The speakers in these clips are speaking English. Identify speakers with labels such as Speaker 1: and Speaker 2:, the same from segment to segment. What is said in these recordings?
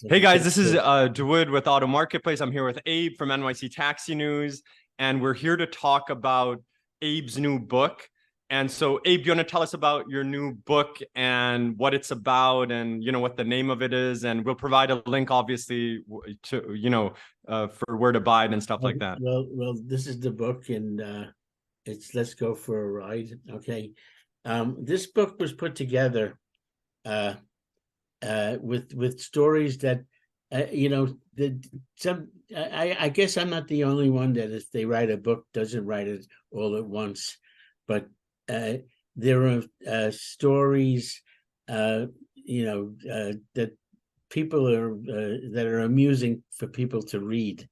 Speaker 1: Hey guys, this is Dawood with AutoMarketplace. I'm here with Abe from NYC Taxi News, and we're here to talk about Abe's new book. And so, Abe, you want to tell us about your new book and what it's about, and what the name of it is, and we'll provide a link, obviously, to for where to buy it and stuff like that.
Speaker 2: Well, this is the book, and it's Let's Go for a Ride. Okay, this book was put together with stories that I guess I'm not the only one that if they write a book doesn't write it all at once, but there are stories that people are that are amusing for people to read.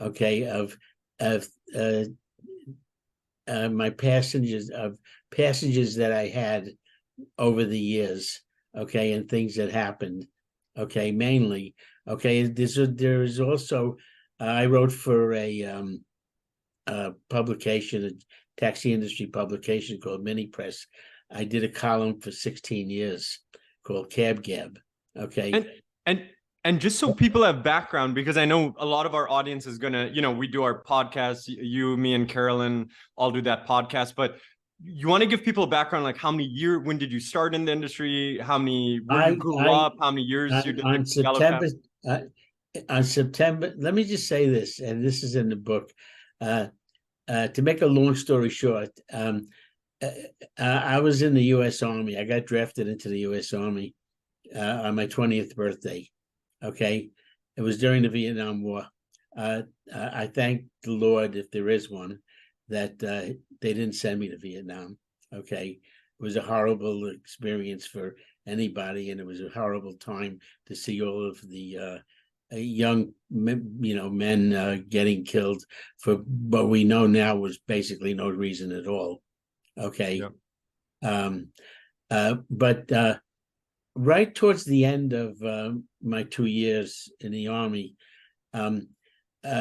Speaker 2: Okay, of my passengers that I had over the years. Okay, and things that happened. Okay, mainly. Okay, there is also I wrote for a publication, a taxi industry publication called Mini Press. I did a column for 16 years called Cab Gab. Okay,
Speaker 1: and just so people have background, because I know a lot of our audience is gonna, we do our podcast. You, me, and Carolyn all do that podcast, but you want to give people a background, like how many years, when did you start in the industry, how many, where you grew up, how many years you did
Speaker 2: on September. Let me just say this, and this is in the book. To make a long story short, I was in the U.S. Army. I got drafted into the U.S. Army on my 20th birthday. Okay, it was during the Vietnam War. I thank the Lord, if there is one, that they didn't send me to Vietnam. Okay, it was a horrible experience for anybody, and it was a horrible time to see all of the young men getting killed for what we know now was basically no reason at all. Okay, yep. But right towards the end of my 2 years in the Army,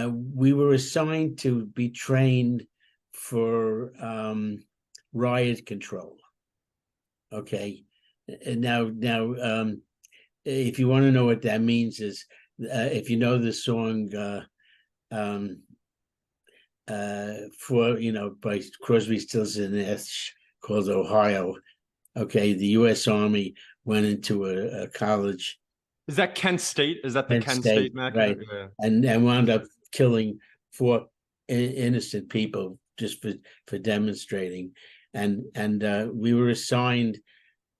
Speaker 2: we were assigned to be trained for riot control. Okay, and now if you want to know what that means, is if you know the song by Crosby, Stills and Nash called Ohio. Okay, the U.S. Army went into a college.
Speaker 1: Is that Kent State? Is that the Kent State
Speaker 2: right? Yeah. And wound up killing 4 innocent people just for demonstrating, and we were assigned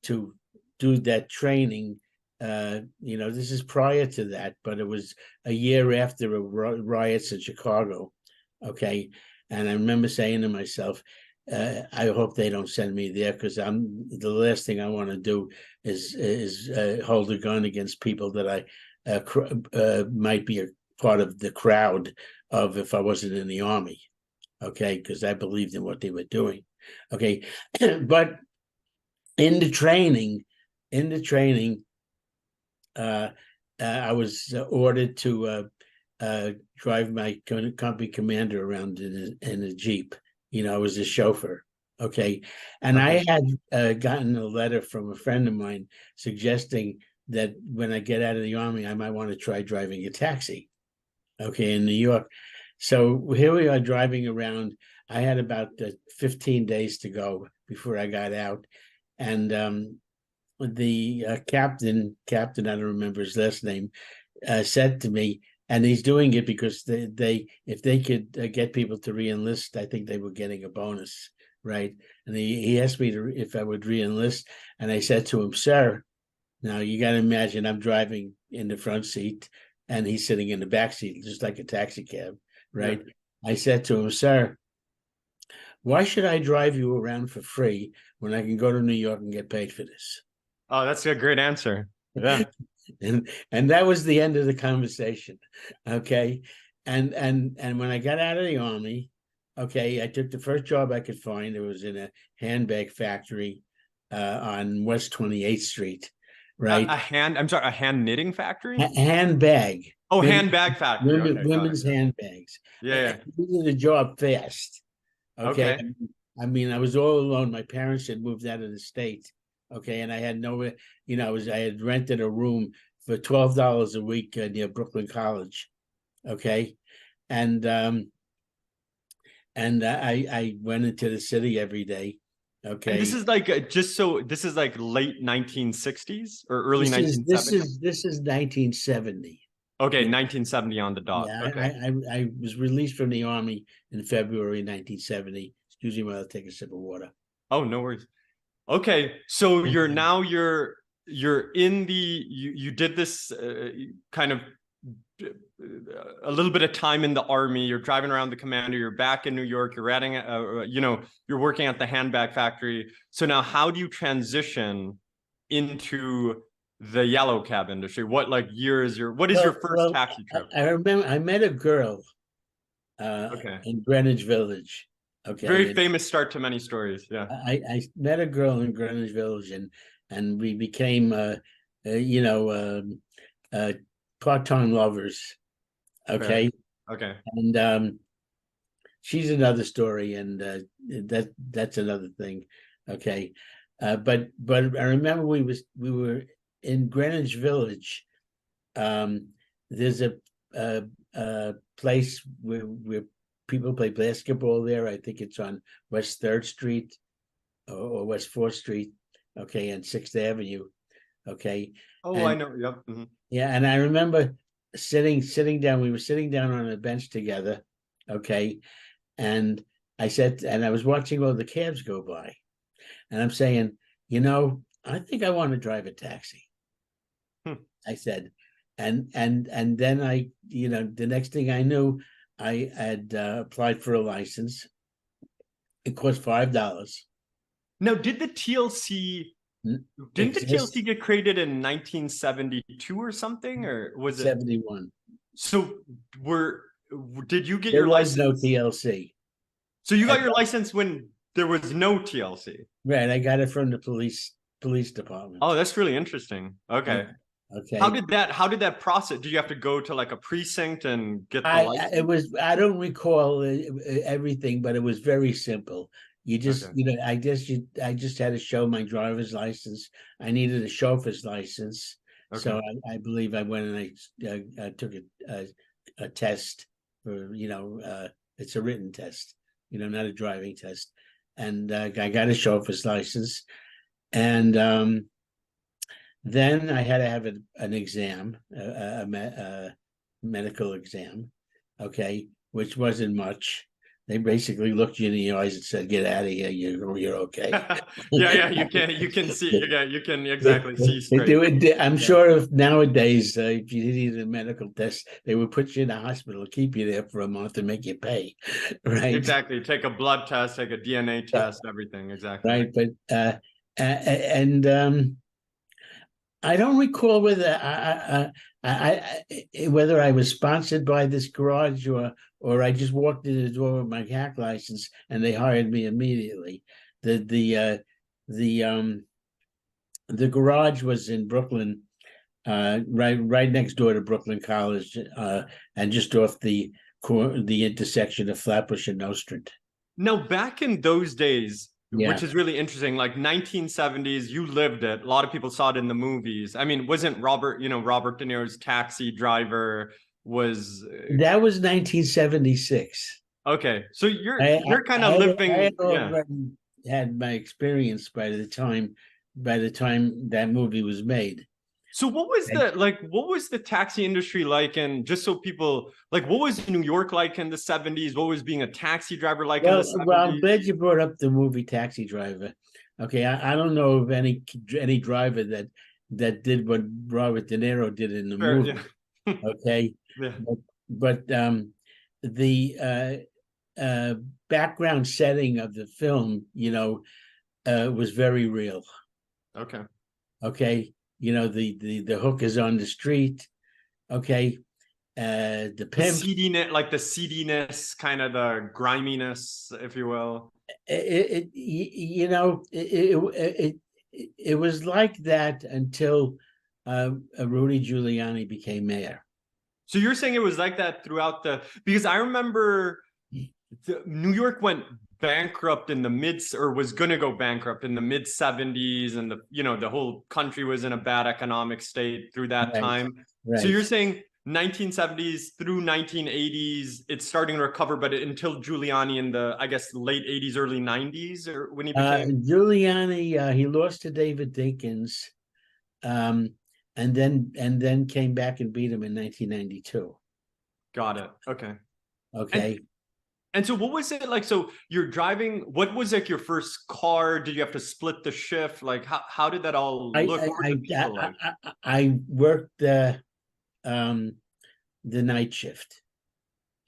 Speaker 2: to do that training. This is prior to that, but it was a year after the riots in Chicago. Okay, and I remember saying to myself, I hope they don't send me there, because the last thing I want to do is hold a gun against people that I might be a part of the crowd of if I wasn't in the Army. Okay, because I believed in what they were doing. Okay, but in the training, I was ordered to drive my company commander around in a Jeep. I was a chauffeur. Okay, and I had gotten a letter from a friend of mine suggesting that when I get out of the Army, I might want to try driving a taxi. Okay, in New York. So here we are driving around. I had about 15 days to go before I got out, and the captain, I don't remember his last name, said to me, and he's doing it because they if they could get people to re-enlist, I think they were getting a bonus, right? And he asked me if I would re-enlist, and I said to him, "Sir, now you got to imagine I'm driving in the front seat, and he's sitting in the back seat, just like a taxi cab." Right. Yeah. I said to him, "Sir, why should I drive you around for free when I can go to New York and get paid for this?"
Speaker 1: Oh, that's a great answer. Yeah.
Speaker 2: and that was the end of the conversation. Okay. And when I got out of the Army, okay, I took the first job I could find. It was in a handbag factory on West 28th Street. Right.
Speaker 1: A hand knitting factory?
Speaker 2: A handbag.
Speaker 1: Oh, handbag factory.
Speaker 2: Women's handbags.
Speaker 1: Yeah.
Speaker 2: I needed a job fast. Okay.
Speaker 1: I
Speaker 2: mean, I was all alone. My parents had moved out of the state. Okay. And I had nowhere, I had rented a room for $12 a week near Brooklyn College. Okay, and I went into the city every day. Okay,
Speaker 1: And this is like this is like late 1960s or early 1970s.
Speaker 2: This is 1970.
Speaker 1: Okay,
Speaker 2: Yeah,
Speaker 1: 1970 on the dot.
Speaker 2: yeah.
Speaker 1: Okay.
Speaker 2: I was released from the army in February 1970. Excuse me while I take a sip of water.
Speaker 1: Oh, no worries. Okay, so you're
Speaker 2: Mhm.
Speaker 1: now you're in the you did this kind of a little bit of time in the army. You're driving around the commander. You're back in New York. You're adding, you're working at the handbag factory. So now, how do you transition into the yellow cab industry? What like year is your? What is your first taxi trip?
Speaker 2: I remember I met a girl
Speaker 1: Okay,
Speaker 2: in Greenwich Village. Okay,
Speaker 1: very famous start to many stories. Yeah.
Speaker 2: I met a girl in Greenwich Village, and we became part-time lovers. Okay.
Speaker 1: Okay.
Speaker 2: And she's another story, and that's another thing. Okay. But I remember we were in Greenwich Village. There's a place where people play basketball there. I think it's on West 3rd Street or West 4th Street. Okay, and 6th Avenue. Okay.
Speaker 1: Oh,
Speaker 2: and,
Speaker 1: I know. Yep. Mm-hmm.
Speaker 2: Yeah, and I remember sitting down. We were sitting down on a bench together. Okay, and I said, and I was watching all the cabs go by, and I'm saying, I think I want to drive a taxi. I said, and then the next thing I knew, I had applied for a license. It cost $5.
Speaker 1: Now, didn't the TLC get created in 1972 or something, or was it
Speaker 2: 71?
Speaker 1: So did you get
Speaker 2: There
Speaker 1: your
Speaker 2: was
Speaker 1: license?
Speaker 2: no TLC.
Speaker 1: So you got your license when there was no TLC.
Speaker 2: Right, I got it from the police department.
Speaker 1: Oh, that's really interesting. Okay.
Speaker 2: Okay.
Speaker 1: How did that process? Did you have to go to like a precinct and get the license?
Speaker 2: I don't recall everything, but it was very simple. You just,
Speaker 1: Okay.
Speaker 2: I just had to show my driver's license. I needed a chauffeur's license.
Speaker 1: Okay.
Speaker 2: So I believe I went and I took a test for, it's a written test, not a driving test. And I got a chauffeur's license. And then I had to have an exam, a medical exam, okay, which wasn't much. They basically looked you in the eyes and said, "Get out of here. You're okay."
Speaker 1: Yeah. You can see. You can exactly see straight.
Speaker 2: I'm sure if nowadays, if you needed a medical test, they would put you in a hospital, keep you there for a month, and make you pay, right?
Speaker 1: Exactly. Take a blood test, take a DNA test, everything. Exactly.
Speaker 2: Right, but I don't recall whether whether I was sponsored by this garage or I just walked in the door with my hack license and they hired me immediately. The garage was in Brooklyn, right next door to Brooklyn College, and just off the intersection of Flatbush and Nostrand.
Speaker 1: Now, back in those days,
Speaker 2: Yeah.
Speaker 1: which is really interesting, like 1970s, you lived it. A lot of people saw it in the movies. I mean, wasn't Robert De Niro's Taxi Driver was
Speaker 2: That was 1976.
Speaker 1: okay. So you're kind of living.
Speaker 2: I had my experience by the time that movie was made.
Speaker 1: So what was the taxi industry like? And just so people like, what was New York like in the 70s? What was being a taxi driver like in the 70s?
Speaker 2: Well, I'm glad you brought up the movie Taxi Driver. Okay, I don't know of any driver that did what Robert De Niro did in the movie.
Speaker 1: Yeah.
Speaker 2: Okay,
Speaker 1: Yeah.
Speaker 2: but the background setting of the film, was very real.
Speaker 1: Okay.
Speaker 2: Okay. The hook is on the street. Okay. The pimp.
Speaker 1: The seediness, kind of the griminess, if you will.
Speaker 2: It was like that until Rudy Giuliani became mayor.
Speaker 1: So you're saying it was like that throughout because I remember New York went bankrupt in the or was going to go bankrupt in the mid 70s, and the whole country was in a bad economic state through that
Speaker 2: Right,
Speaker 1: time. So
Speaker 2: right.
Speaker 1: you're saying 1970s through 1980s, it's starting to recover, but until Giuliani in the, I guess, late 80s, early 90s, or when he became.
Speaker 2: Giuliani, he lost to David Dinkins, um, and then came back and beat him in 1992.
Speaker 1: Got it. Okay. And
Speaker 2: Okay.
Speaker 1: And so what was it like? So you're driving, what was like your first car? Did you have to split the shift? Like how did that all
Speaker 2: I
Speaker 1: look? What were
Speaker 2: I
Speaker 1: the people
Speaker 2: I,
Speaker 1: like?
Speaker 2: I worked um, the night shift.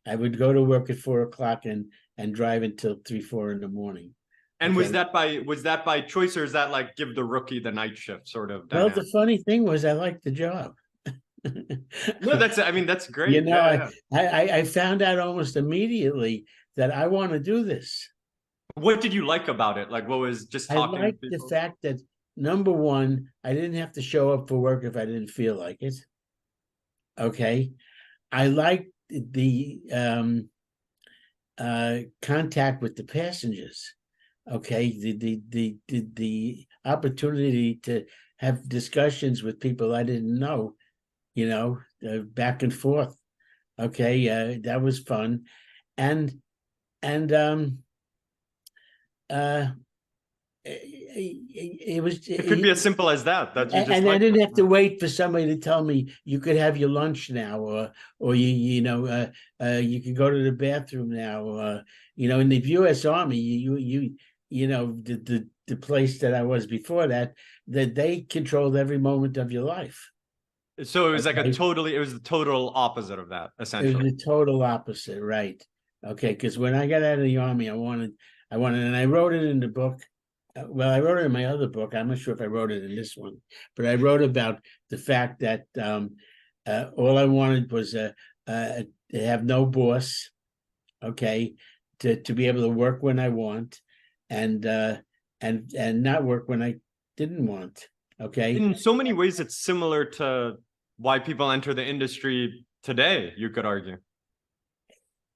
Speaker 2: I would go to work at 4 o'clock and drive until 3, 4 in the morning.
Speaker 1: And
Speaker 2: Okay.
Speaker 1: was that by choice, or is that like give the rookie the night shift sort of
Speaker 2: Well,
Speaker 1: dynamic?
Speaker 2: the funny thing was I liked the job.
Speaker 1: No, I mean, that's
Speaker 2: You
Speaker 1: great.
Speaker 2: know,
Speaker 1: Yeah,
Speaker 2: I,
Speaker 1: yeah.
Speaker 2: I found out almost immediately that I want to do this.
Speaker 1: What did you like about it? Like what was just
Speaker 2: I
Speaker 1: talking to
Speaker 2: liked the
Speaker 1: people?
Speaker 2: fact that number one, I didn't have to show up for work if I didn't feel like it. Okay. I liked the contact with the passengers. Okay. The opportunity to have discussions with people I didn't know, back and forth. Okay. That was fun. And uh it was
Speaker 1: It could be as simple as that. That you just
Speaker 2: and I
Speaker 1: like
Speaker 2: didn't
Speaker 1: that.
Speaker 2: have to wait for somebody to tell me you could have your lunch now, or you can go to the bathroom now. In the U.S. Army, the place that I was before that they controlled every moment of your life.
Speaker 1: So it was like
Speaker 2: Okay,
Speaker 1: it was the total opposite of that,
Speaker 2: it was
Speaker 1: essentially.
Speaker 2: the total opposite, right? Okay, because when I got out of the Army, I wanted, and I wrote it in the book. Well, I wrote it in my other book. I'm not sure if I wrote it in this one, but I wrote about the fact that all I wanted was to have no boss, okay, to be able to work when I want, and not work when I didn't want, okay.
Speaker 1: In so many ways, it's similar to why people enter the industry today, you could argue.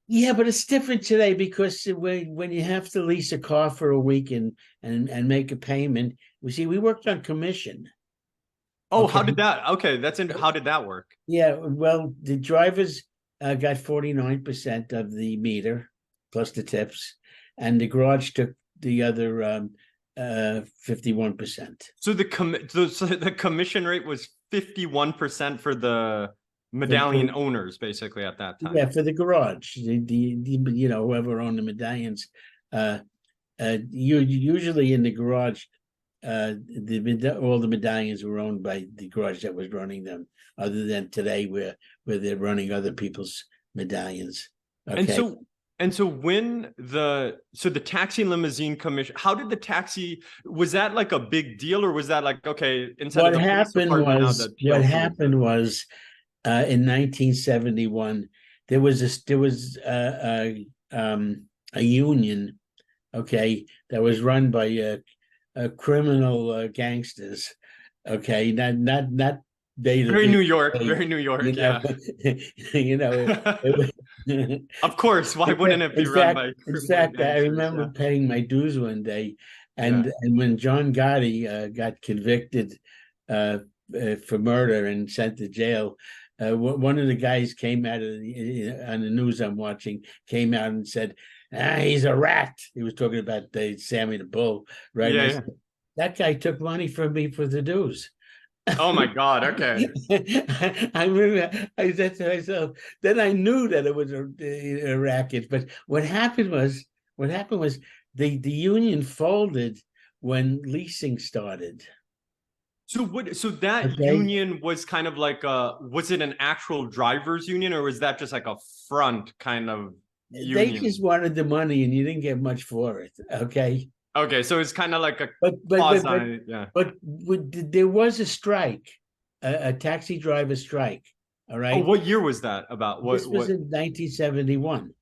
Speaker 2: Yeah, but it's different today because when you have to lease a car for a week and make a payment, we worked on commission.
Speaker 1: Oh,
Speaker 2: Okay.
Speaker 1: how did that? Okay, how did that work?
Speaker 2: Yeah, well, the drivers got 49% of the meter plus the tips, and the garage took the other 51%.
Speaker 1: So the commission rate was 51% for the
Speaker 2: For,
Speaker 1: medallion owners, basically at that time.
Speaker 2: yeah, for the garage, whoever owned the medallions, you usually in the garage, all the medallions were owned by the garage that was running them, other than today where they're running other people's medallions.
Speaker 1: And
Speaker 2: Okay.
Speaker 1: so the taxi limousine commission, how did the taxi, was that like a big deal, or was that like, okay, instead of
Speaker 2: What
Speaker 1: the police
Speaker 2: happened
Speaker 1: department, now
Speaker 2: was
Speaker 1: the
Speaker 2: what
Speaker 1: TLC is
Speaker 2: happened was in 1971 there was a union, okay, that was run by criminal gangsters. Okay, not Bay to
Speaker 1: very
Speaker 2: Bay,
Speaker 1: New York, very New
Speaker 2: you
Speaker 1: York,
Speaker 2: know,
Speaker 1: yeah.
Speaker 2: you know.
Speaker 1: Of course, why wouldn't it be
Speaker 2: In
Speaker 1: run
Speaker 2: fact,
Speaker 1: by
Speaker 2: in
Speaker 1: criminal
Speaker 2: fact, I
Speaker 1: gangsters?
Speaker 2: remember
Speaker 1: Yeah,
Speaker 2: paying my dues one day,
Speaker 1: yeah.
Speaker 2: and when John Gotti got convicted for murder and sent to jail, one of the guys came out on the news I'm watching, came out and said, he's a rat. He was talking about Sammy the Bull, right? And
Speaker 1: Yeah,
Speaker 2: I
Speaker 1: yeah.
Speaker 2: said, that guy took money from me for the dues.
Speaker 1: Oh my God. Okay.
Speaker 2: I remember I said to myself, then I knew that it was a racket. But what happened was the union folded when leasing started.
Speaker 1: So that
Speaker 2: Okay.
Speaker 1: union was kind of like was it an actual drivers union, or was that just like a front kind of
Speaker 2: They just
Speaker 1: union?
Speaker 2: wanted the money and you didn't get much for it. Okay.
Speaker 1: Okay, so it's kind of like a
Speaker 2: But but but but
Speaker 1: quasi, yeah.
Speaker 2: but there was a strike, a taxi driver strike. All
Speaker 1: Oh,
Speaker 2: right.
Speaker 1: what year was that about?
Speaker 2: This was
Speaker 1: What?
Speaker 2: in 1971.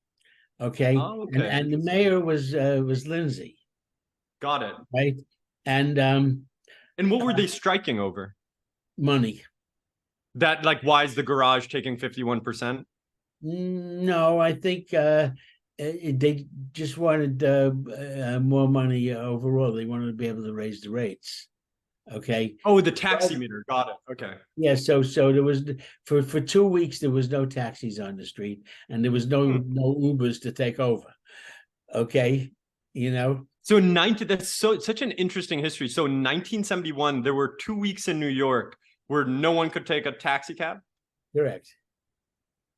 Speaker 2: Okay.
Speaker 1: Oh,
Speaker 2: And
Speaker 1: okay,
Speaker 2: and the
Speaker 1: interesting.
Speaker 2: mayor was Lindsay,
Speaker 1: Got it.
Speaker 2: right? And
Speaker 1: And what were they striking over?
Speaker 2: money.
Speaker 1: That like why is the garage taking 51%?
Speaker 2: No, I think they just wanted more money overall. They wanted to be able to raise the rates. Okay.
Speaker 1: Oh, the taxi meter. Got it. Okay.
Speaker 2: Yeah. So there was for 2 weeks there was no taxis on the street, and there was no Ubers to take over. Okay. You know.
Speaker 1: So that's such an interesting history. So in 1971, there were 2 weeks in New York where no one could take a taxi cab.
Speaker 2: Correct.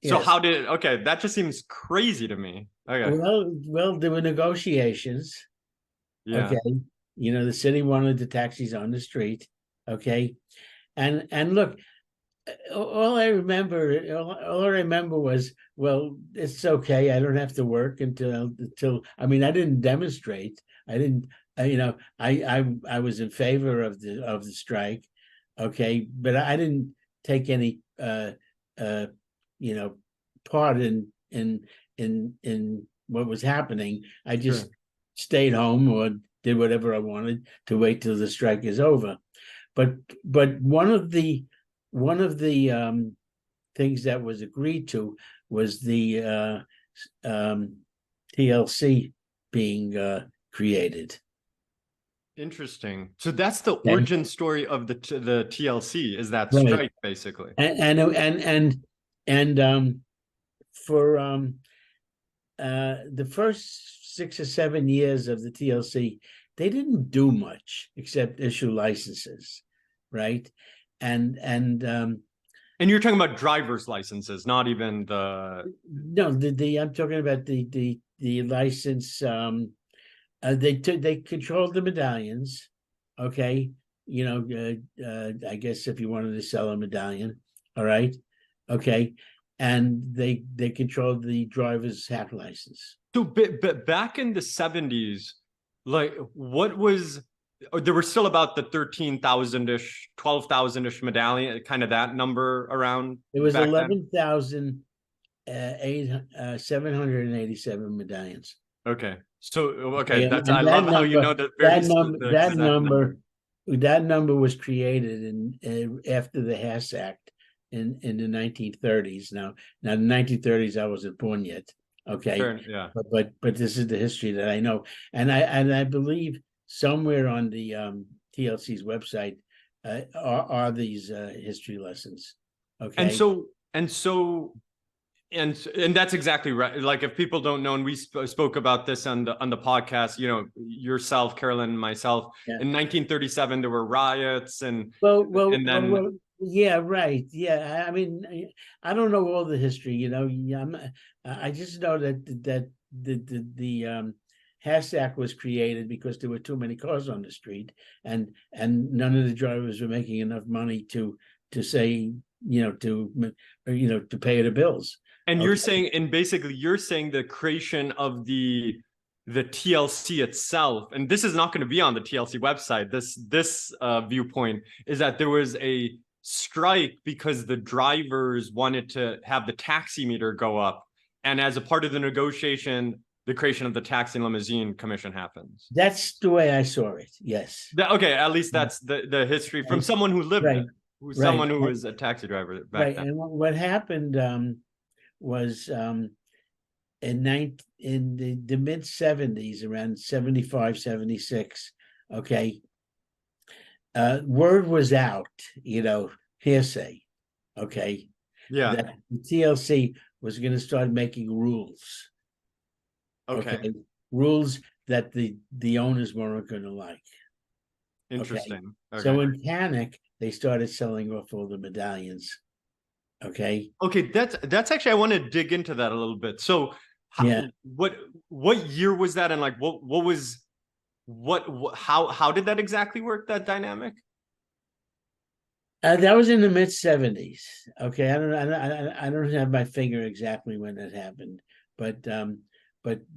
Speaker 1: So
Speaker 2: Yes.
Speaker 1: okay, that just seems crazy to me. Okay.
Speaker 2: Well, there were negotiations.
Speaker 1: Yeah.
Speaker 2: Okay. The city wanted the taxis on the street. Okay. And look, all I remember was, well, it's okay. I don't have to work until I mean, I didn't demonstrate. I didn't, I was in favor of the strike. Okay. But I didn't take any, part in what was happening. I just stayed home or did whatever I wanted to wait till the strike is over. But one of the things that was agreed to was the TLC being created.
Speaker 1: Interesting. So that's the origin story of the TLC, is that
Speaker 2: Right.
Speaker 1: strike, basically.
Speaker 2: And for the first 6 or 7 years of the TLC, they didn't do much except issue licenses, right? And
Speaker 1: you're talking about driver's licenses, not even the
Speaker 2: no, I'm talking about the license. They controlled the medallions, okay. I guess if you wanted to sell a medallion, all right, okay, and they controlled the driver's hat license.
Speaker 1: So, but back in the 70s, like, what was, there were still about the 13,000-ish, 12,000-ish medallion, kind of that number around.
Speaker 2: It was 11,787 medallions.
Speaker 1: Okay. So, okay,
Speaker 2: that's
Speaker 1: I love how you know
Speaker 2: that number was created after the Hess Act in the 1930s. Now the 1930s, I wasn't born yet. Okay.
Speaker 1: Sure, yeah.
Speaker 2: But this is the history that I know, and I believe somewhere on the TLC's website are these history lessons. Okay.
Speaker 1: And that's exactly right. Like, if people don't know, and we spoke about this on the podcast, yourself, Carolyn, and myself, in 1937 there were riots, and
Speaker 2: yeah, right. Yeah, I mean, I don't know all the history. I just know that the Hess Act was created because there were too many cars on the street, and none of the drivers were making enough money to say, to pay the bills.
Speaker 1: And you're saying, and basically you're saying the creation of the TLC itself, and this is not going to be on the TLC website, this viewpoint is that there was a strike because the drivers wanted to have the taxi meter go up, and as a part of the negotiation, the creation of the Taxi and Limousine Commission happens.
Speaker 2: That's the way I saw it. Yes.
Speaker 1: Okay, at least that's the history from someone who lived it, someone who was a taxi driver back then.
Speaker 2: And what happened was in the mid 70s, around 75, 76, okay, word was out, hearsay, okay, that the TLC was going to start making rules, okay, rules that the owners weren't going to like.
Speaker 1: Interesting.
Speaker 2: Okay. So in panic, they started selling off all the medallions. Okay,
Speaker 1: that's actually, I want to dig into that a little bit. So what year was that, and like how did that exactly work, that dynamic?
Speaker 2: That was in the mid 70s. Okay, I don't have my finger exactly when that happened, but the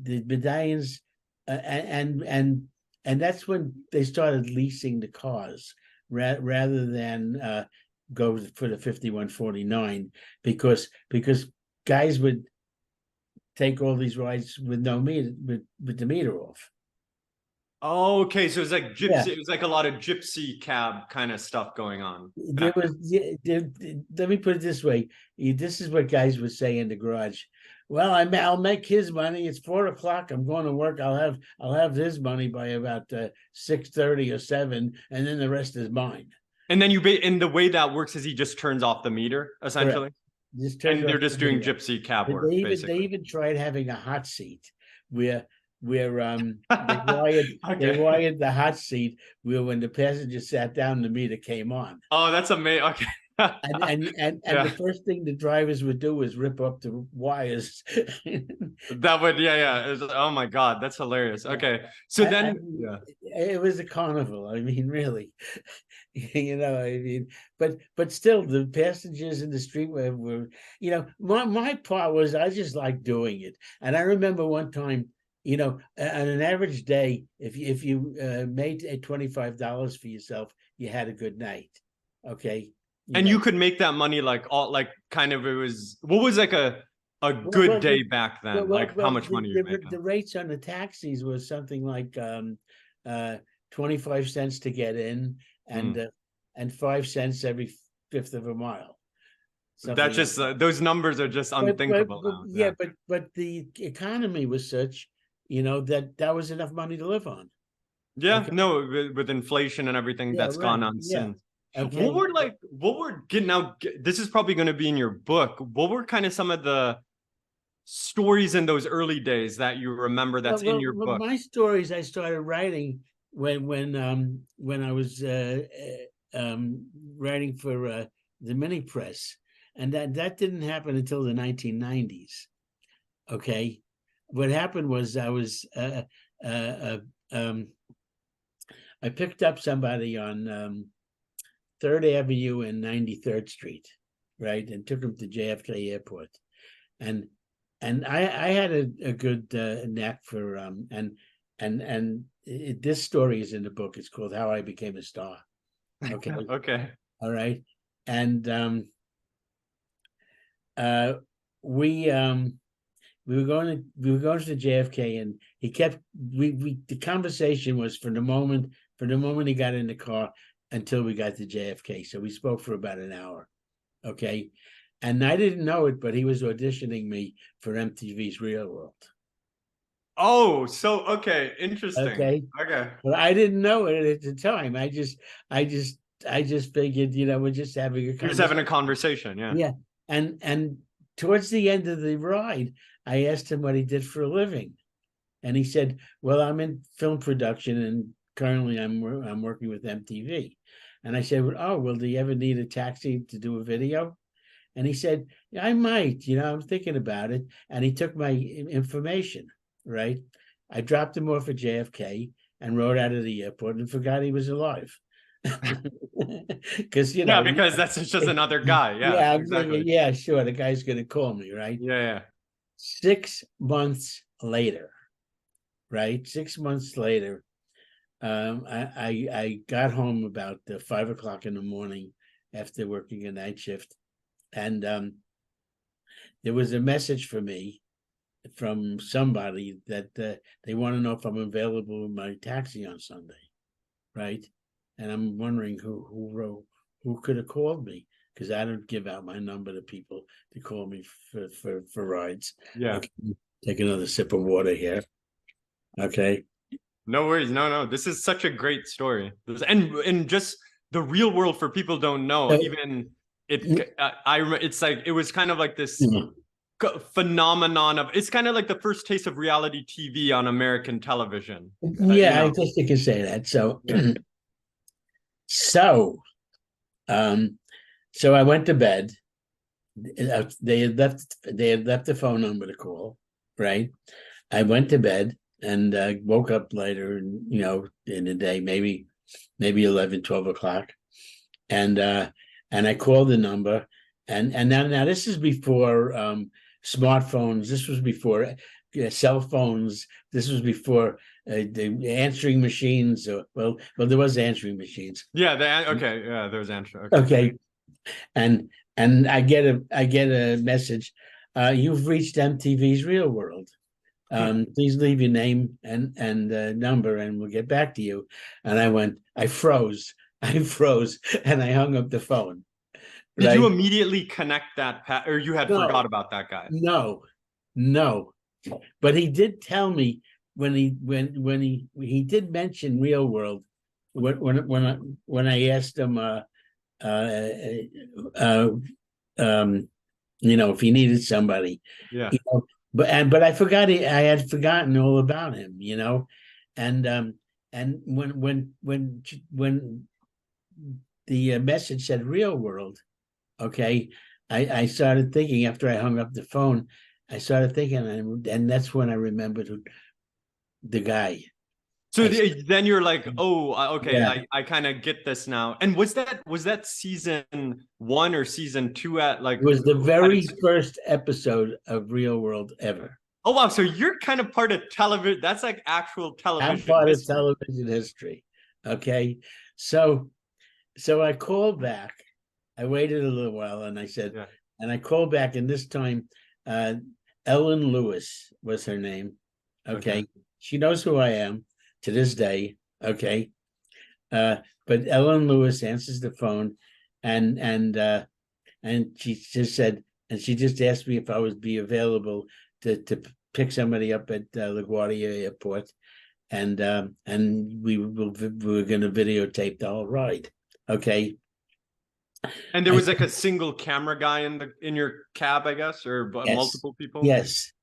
Speaker 2: medallions and that's when they started leasing the cars rather than go for the 5149, because guys would take all these rides with no meter, with the meter off.
Speaker 1: Oh, okay, so it was like gypsy. Yeah. It was like a lot of gypsy cab kind of stuff going on.
Speaker 2: Let me put it this way: this is what guys would say in the garage. Well, I'll make his money. It's 4 o'clock. I'm going to work. I'll have his money by about 6:30 or 7, and then the rest is mine.
Speaker 1: And then and the way that works is he just turns off the meter, essentially. And they're just doing gypsy cab work, basically.
Speaker 2: They even tried having a hot seat where they wired the hot seat where when the passenger sat down, the meter came on.
Speaker 1: Oh, that's amazing. Okay.
Speaker 2: and the first thing the drivers would do is rip up the wires.
Speaker 1: That would, oh my God, that's hilarious. Okay, so then
Speaker 2: it was a carnival. I mean, really, but still, the passengers in the street were my part was I just liked doing it. And I remember one time, on an average day, if you made $25 for yourself, you had a good night. Okay.
Speaker 1: You could make that money what was like a good day back then? How much money you making?
Speaker 2: The rates on the taxis was something like 25 cents to get in and 5 cents every fifth of a mile.
Speaker 1: That's just those numbers are just unthinkable now.
Speaker 2: But the economy was such, that was enough money to live on.
Speaker 1: Yeah, okay. No, with inflation and everything that's gone on since. Okay. This is probably going to be in your book. What were kind of some of the stories in those early days that you remember that's in your book?
Speaker 2: My stories I started writing when I was writing for the mini press, and that didn't happen until the 1990s. Okay, what happened was I picked up somebody on 3rd Avenue and 93rd Street, right, and took him to JFK Airport, and I had a good knack for this story is in the book. It's called How I Became a Star. Okay.
Speaker 1: Okay.
Speaker 2: All right, and we were going to JFK, and he kept the conversation was from the moment he got in the car until we got to JFK. So we spoke for about an hour. Okay. And I didn't know it, but he was auditioning me for MTV's Real World.
Speaker 1: Oh, so okay, interesting. Okay.
Speaker 2: But I didn't know it at the time. I just figured, we're just having a conversation.
Speaker 1: You're just having a conversation, yeah.
Speaker 2: Yeah. And towards the end of the ride, I asked him what he did for a living. And he said, well, I'm in film production, and currently I'm working with MTV. And I said, well, do you ever need a taxi to do a video? And he said, I might, I'm thinking about it. And he took my information, right? I dropped him off at JFK and rode out of the airport and forgot he was alive. Because
Speaker 1: because that's just another guy. Yeah,
Speaker 2: exactly. Yeah, sure. The guy's going to call me, right?
Speaker 1: Yeah.
Speaker 2: 6 months later, right? 6 months later, I got home about 5 o'clock in the morning after working a night shift, and there was a message for me from somebody that they want to know if I'm available with my taxi on Sunday, right? And I'm wondering who could have called me, because I don't give out my number to people to call me for rides.
Speaker 1: Yeah.
Speaker 2: Okay. Take another sip of water here. Okay.
Speaker 1: No worries. No. This is such a great story. And just the real world, for people don't know, even it's like, it was kind of like this phenomenon of, it's kind of like the first taste of reality TV on American television.
Speaker 2: Yeah, I guess you could say that. So, so I went to bed. They had left the phone number to call, right? I went to bed and woke up later, in the day, maybe 11, 12 o'clock. And I called the number, and now this is before smartphones. This was before cell phones. This was before the answering machines. Well, there was answering machines.
Speaker 1: Yeah. There was answering.
Speaker 2: Okay. And I get a message. You've reached MTV's Real World. Please leave your name and number, and we'll get back to you. And I froze, and I hung up the phone.
Speaker 1: Did you immediately connect that, or you had forgot about that guy?
Speaker 2: No, No, but he did tell me when he did mention Real World when I asked him uh, if he needed somebody,
Speaker 1: Yeah.
Speaker 2: but I forgot I had forgotten all about him, and when the message said Real World, okay, I started thinking after I hung up the phone, I started thinking, and that's when I remembered the guy.
Speaker 1: So then you're like, oh, okay,
Speaker 2: Yeah,
Speaker 1: I kind of get this now. And was that season 1 or season 2 at like?
Speaker 2: it was the very first episode of Real World ever.
Speaker 1: Oh wow, so you're kind of part of television. That's like actual television.
Speaker 2: I'm part of
Speaker 1: history.
Speaker 2: television history. Okay, so I called back. I waited a little while, and I said,
Speaker 1: Yeah.
Speaker 2: and I called back, and this time, Ellen Lewis was her name. Okay, she knows who I am to this day. Okay, but Ellen Lewis answers the phone, and she just said, and she just asked me if I would be available to pick somebody up at LaGuardia Airport, and we were going to videotape the whole ride. Okay.
Speaker 1: And there was like a single camera guy in your cab, I guess, or
Speaker 2: Yes.
Speaker 1: multiple people.
Speaker 2: Yes.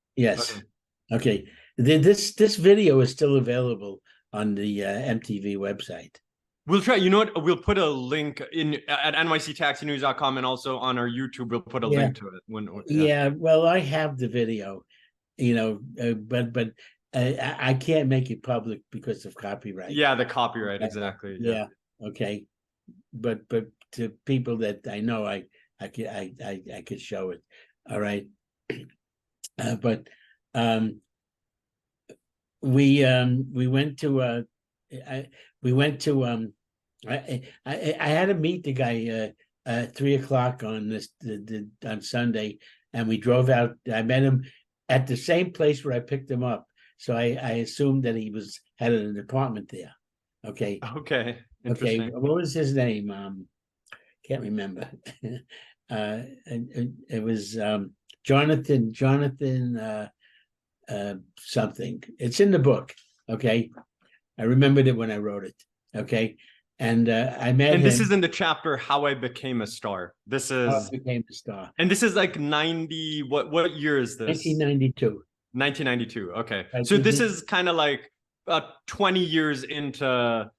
Speaker 2: Okay. This video is still available on the MTV website.
Speaker 1: We'll try. You know what? We'll put a link at nyctaxinews.com, and also on our YouTube. We'll put a link to it.
Speaker 2: Yeah. Well, I have the video, but I can't make it public because of copyright.
Speaker 1: Yeah, the copyright, exactly.
Speaker 2: Yeah. Okay. But to people that I know, I could show it. All right. But we went to I had to meet the guy at 3:00 on Sunday, and we drove out. I met him at the same place where I picked him up, so I assumed that he had an apartment there. Okay.
Speaker 1: Okay.
Speaker 2: Okay. What was his name? Can't remember. It was Jonathan something. It's in the book. Okay. I remembered it when I wrote it. Okay. And I met him.
Speaker 1: And this is in the chapter How I Became a Star. This is
Speaker 2: How I Became a Star.
Speaker 1: And this is like 90. What year is this?
Speaker 2: 1992.
Speaker 1: 1992. Okay. So this is kind of like 20 years into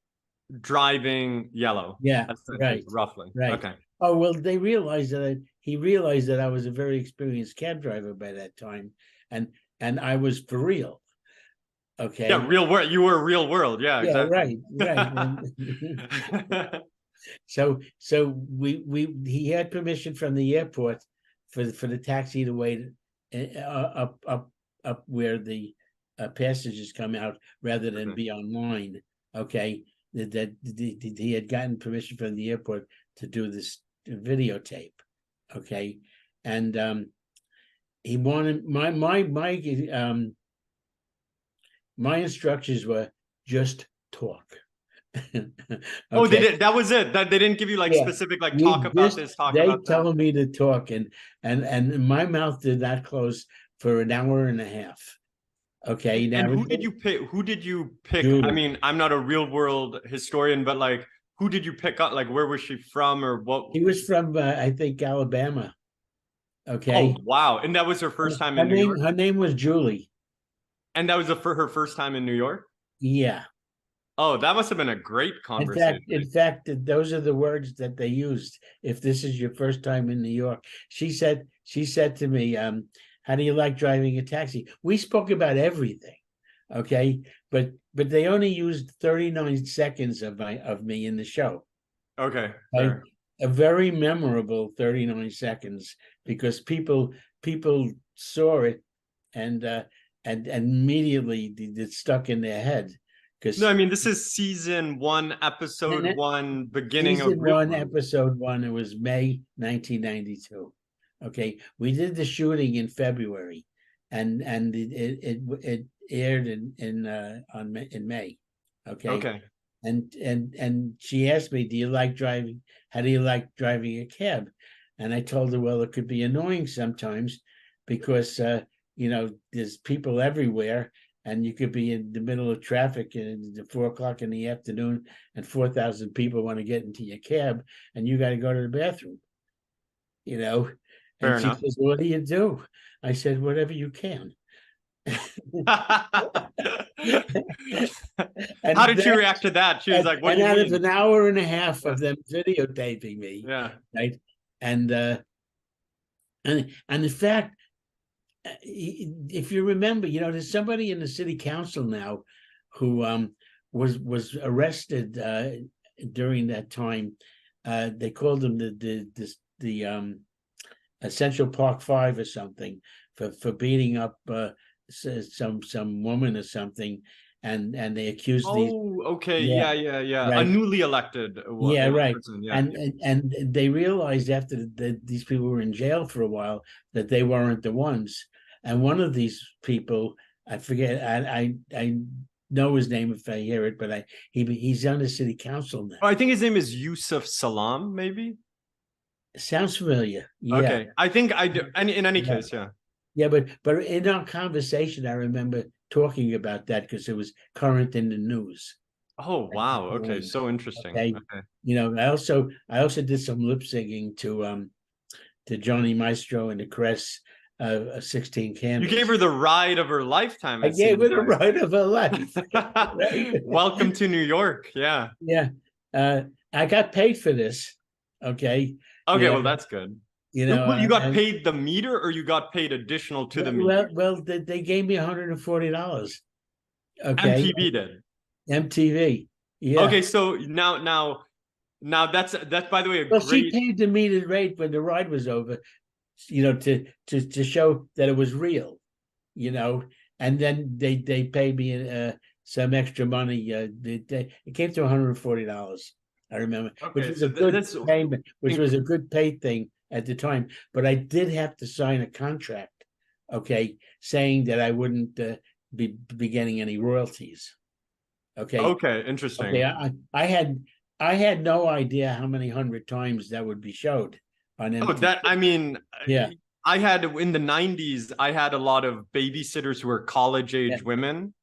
Speaker 1: driving yellow.
Speaker 2: Yeah. Right.
Speaker 1: Roughly.
Speaker 2: Right.
Speaker 1: Okay.
Speaker 2: Oh, well, he realized that I was a very experienced cab driver by that time, and I was for real. Okay.
Speaker 1: Yeah, Real World. You were Real World. Yeah, exactly.
Speaker 2: Right. So he had permission from the airport for the taxi to wait up where the passengers come out rather than be online. Okay. That he had gotten permission from the airport to do this videotape. Okay. And he wanted my instructions were just talk. Okay.
Speaker 1: Oh, they did. That was it. That they didn't give you like specific talk about this, talk about that.
Speaker 2: They telling me to talk, and my mouth did not close for an hour and a half. Okay. Now,
Speaker 1: and who did you pick?
Speaker 2: Julie.
Speaker 1: I mean, I'm not a Real World historian, but like, who did you pick up? Like, where was she from, or what?
Speaker 2: He was from, I think, Alabama. Okay.
Speaker 1: Oh, wow. And that was her first time in New York?
Speaker 2: Her name was Julie.
Speaker 1: And that was her first time in New York?
Speaker 2: Yeah.
Speaker 1: Oh, that must have been a great conversation.
Speaker 2: In fact, those are the words that they used. If this is your first time in New York, she said to me, how do you like driving a taxi? We spoke about everything. Okay. But they only used 39 seconds of me in the show.
Speaker 1: Okay.
Speaker 2: A very memorable 39 seconds because people saw it and immediately it stuck in their head.
Speaker 1: No, I mean, this is season 1, episode 1, beginning of
Speaker 2: season 1, episode 1. It was May 1992. Okay, we did the shooting in February, and it aired in May. Okay. And she asked me, "Do you like driving? How do you like driving a cab?" And I told her, "Well, it could be annoying sometimes because there's people everywhere, and you could be in the middle of traffic at 4 o'clock in the afternoon, and 4,000 people want to get into your cab, and you got to go to the bathroom.
Speaker 1: Fair
Speaker 2: And she
Speaker 1: enough.
Speaker 2: says, "What do you do?" I said, "Whatever you can." And
Speaker 1: How did she react to that? She was like, "What do you
Speaker 2: out of
Speaker 1: mean?"
Speaker 2: an hour and a half of them videotaping me,
Speaker 1: Yeah.
Speaker 2: right? And in fact, if you remember, there's somebody in the city council now who was arrested during that time. They called him the Central Park Five or something for beating up some woman or something, and they accused these.
Speaker 1: Oh, okay.
Speaker 2: Yeah,
Speaker 1: Yeah. A
Speaker 2: right.
Speaker 1: newly elected
Speaker 2: Yeah, right.
Speaker 1: person. Yeah.
Speaker 2: And they realized after these people were in jail for a while that they weren't the ones. And one of these people, I forget, I know his name if I hear it, but he's on the city council now.
Speaker 1: Oh, I think his name is Yusuf Salam, maybe.
Speaker 2: Sounds familiar. Yeah.
Speaker 1: Okay. I think I do. And in any
Speaker 2: Yeah.
Speaker 1: case, yeah.
Speaker 2: Yeah, but in our conversation, I remember talking about that because it was current in the news.
Speaker 1: Oh, wow. Okay. So interesting.
Speaker 2: Okay. I also did some lip singing to Johnny Maestro and the Crest 16 Candles.
Speaker 1: You gave her the ride of her lifetime.
Speaker 2: I gave her the ride of her life.
Speaker 1: Right? Welcome to New York. Yeah.
Speaker 2: Yeah. I got paid for this. Okay.
Speaker 1: Okay, well, that's good.
Speaker 2: You
Speaker 1: got paid the meter, or you got paid additional to the meter?
Speaker 2: Well, they gave me $140. Okay.
Speaker 1: MTV did.
Speaker 2: MTV. Yeah.
Speaker 1: Okay, so now that's by the way a
Speaker 2: Well,
Speaker 1: great.
Speaker 2: she paid the metered rate when the ride was over, to show that it was real, and then they paid me some extra money. It came to $140. I remember, which was a good payment, which was a good pay thing at the time. But I did have to sign a contract, okay, saying that I wouldn't be getting any royalties. Okay.
Speaker 1: Okay, interesting.
Speaker 2: Okay, I had no idea how many 100 times that would be showed on MTV.
Speaker 1: Yeah. I had in the 90s, I had a lot of babysitters who were college age women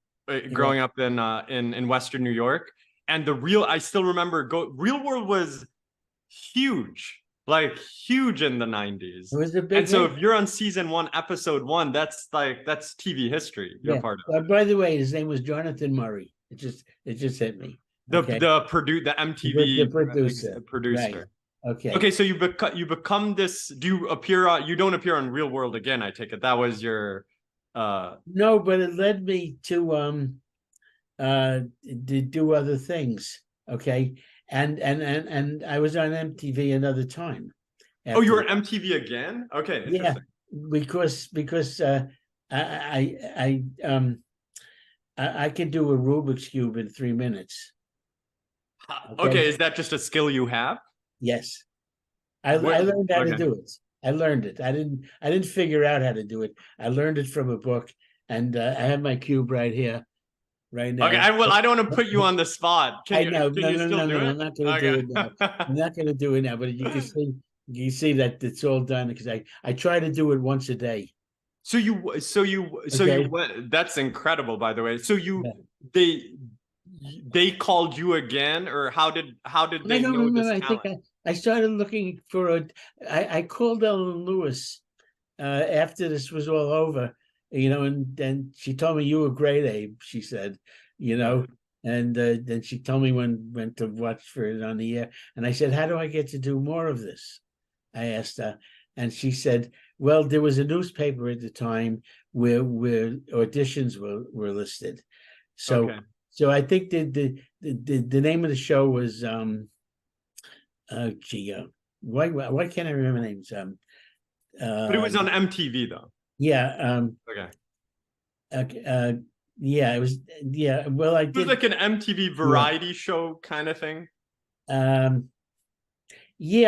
Speaker 1: growing up in Western New York. And I still remember Real World was huge, like huge in the 90s.
Speaker 2: It was a big
Speaker 1: And so if you're on season 1, episode 1, that's TV history. You're part of.
Speaker 2: By the way, his name was Jonathan Murray. It just hit me.
Speaker 1: The MTV producer.
Speaker 2: Right.
Speaker 1: Okay, so you become this. You don't appear on Real World again, I take it. That was your
Speaker 2: No, but it led me to do other things. Okay. And I was on MTV another time.
Speaker 1: Oh, you were MTV again? Okay.
Speaker 2: Yeah, because I can do a Rubik's Cube in 3 minutes.
Speaker 1: Okay, is that just a skill you have?
Speaker 2: Yes. I learned how to do it. I learned it. I didn't figure out how to do it. I learned it from a book, and I have my cube right here, right now.
Speaker 1: Okay, I don't want to put you on the spot.
Speaker 2: No, I'm not going to do it now. I'm not going to do it now, but you can see that it's all done because I try to do it once a day.
Speaker 1: So that's incredible, by the way. So they called you again, or how did they know
Speaker 2: remember.
Speaker 1: this talent?
Speaker 2: I think I started looking for I called Ellen Lewis after this was all over, and then she told me, "You were great, Abe," she said, and then she told me when to watch for it on the air, and I said, "How do I get to do more of this?" I asked her, and she said, "Well, there was a newspaper at the time where auditions were listed, so."
Speaker 1: Okay.
Speaker 2: So I think the name of the show was why can't I remember names?
Speaker 1: But it was on MTV though.
Speaker 2: Yeah.
Speaker 1: Okay.
Speaker 2: Yeah, it was. Yeah. Well,
Speaker 1: it was like an MTV variety show kind of thing.
Speaker 2: Yeah,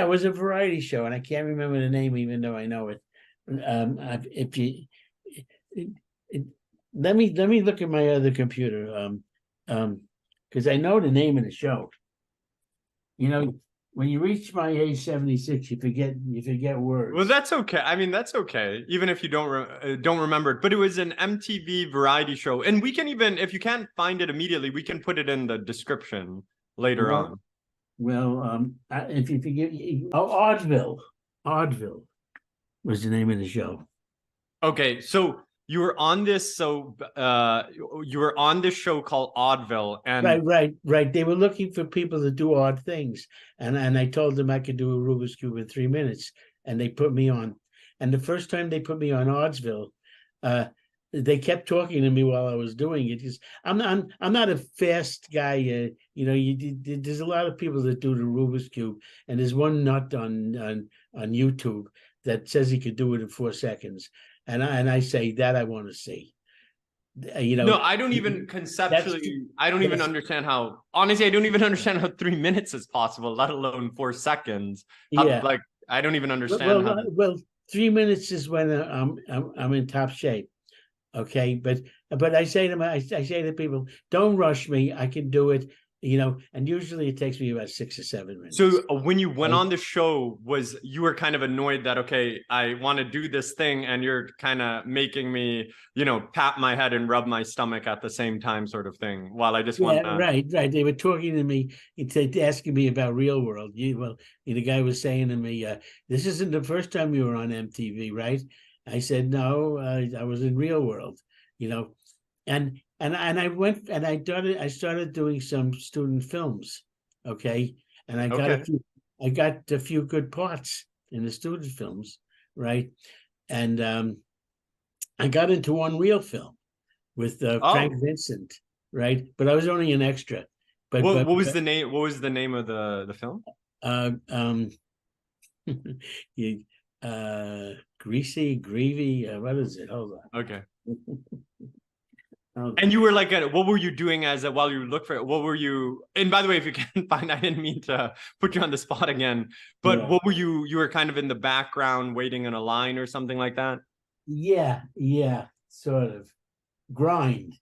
Speaker 2: it was a variety show, and I can't remember the name, even though I know it. If you let me look at my other computer. Because I know the name of the show. when you reach my age 76, you forget words.
Speaker 1: Well, that's okay. I mean, that's okay, even if you don't remember it. But it was an MTV variety show, and we can even, if you can't find it immediately, we can put it in the description later on.
Speaker 2: Well, if you forget, Oddville was the name of the show.
Speaker 1: Okay, so you were on this. So you were on this show called Oddville, and
Speaker 2: right. They were looking for people to do odd things, and I told them I could do a Rubik's Cube in 3 minutes, and they put me on. And the first time they put me on Oddsville, they kept talking to me while I was doing it, because I'm not a fast guy. There's a lot of people that do the Rubik's Cube, and there's one nut on YouTube that says he could do it in 4 seconds, and I say that I want to see.
Speaker 1: No, I don't even conceptually. I don't even understand how. Honestly, I don't even understand how 3 minutes is possible, let alone 4 seconds. Like I don't even understand.
Speaker 2: Well, 3 minutes is when I'm in top shape. Okay, but I say to people, don't rush me. I can do it. And usually it takes me about 6 or 7 minutes.
Speaker 1: So when you went on the show, you were kind of annoyed that, okay, I want to do this thing, and you're kind of making me, pat my head and rub my stomach at the same time, sort of thing, while I just want to...
Speaker 2: Right. They were talking to me, asking me about Real World. The guy was saying to me, this isn't the first time you were on MTV, right? I said, no, I was in Real World, and I went and I started doing some student films, okay, and I got a few good parts in the student films, right, and I got into one real film with Frank Vincent, right, but I was only an extra. But
Speaker 1: what was the name? What was the name of the film? Greavy. What is it? Hold on. Okay. And you were like, what were you doing while you look for it? What were you? And by the way, if you can't find, I didn't mean to put you on the spot again. But what were you? You were kind of in the background, waiting in a line or something like that.
Speaker 2: Yeah, sort of. Grind.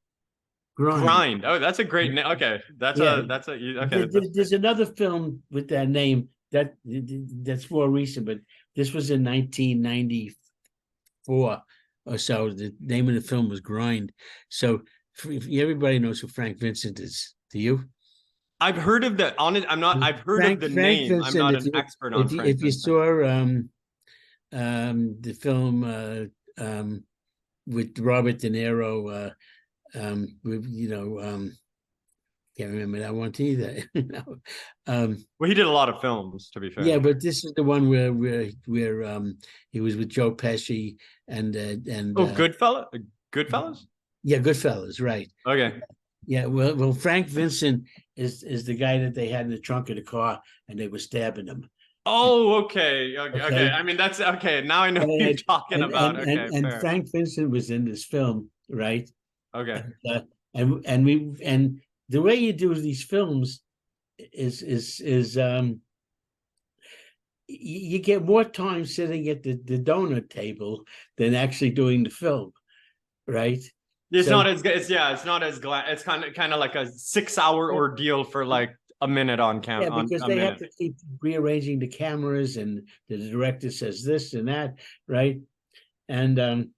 Speaker 1: Oh, that's a great name. Okay, okay.
Speaker 2: There's another film with that name that's more recent, but this was in 1994. or so. The name of the film was Grind. So everybody knows who Frank Vincent is. Do you?
Speaker 1: I've heard of the I've heard of the name. Vincent, I'm not an expert on Frank.
Speaker 2: If you saw the film with Robert De Niro, can't remember that one either.
Speaker 1: Well, he did a lot of films, to be fair.
Speaker 2: Yeah, but this is the one where he was with Joe Pesci and
Speaker 1: Goodfellas.
Speaker 2: Yeah, Goodfellas, right?
Speaker 1: Okay.
Speaker 2: Yeah, well, Frank Vincent is the guy that they had in the trunk of the car, and they were stabbing him.
Speaker 1: Oh, okay. I mean, that's okay. Now I know what you're talking about.
Speaker 2: And Frank Vincent was in this film, right?
Speaker 1: Okay.
Speaker 2: And the way you do these films is you get more time sitting at the donut table than actually doing the film, right?
Speaker 1: It's not as good. It's not as glad. It's kind of like a 6-hour ordeal for like a minute on camera.
Speaker 2: Yeah, because they have to keep rearranging the cameras, and the director says this and that, right? And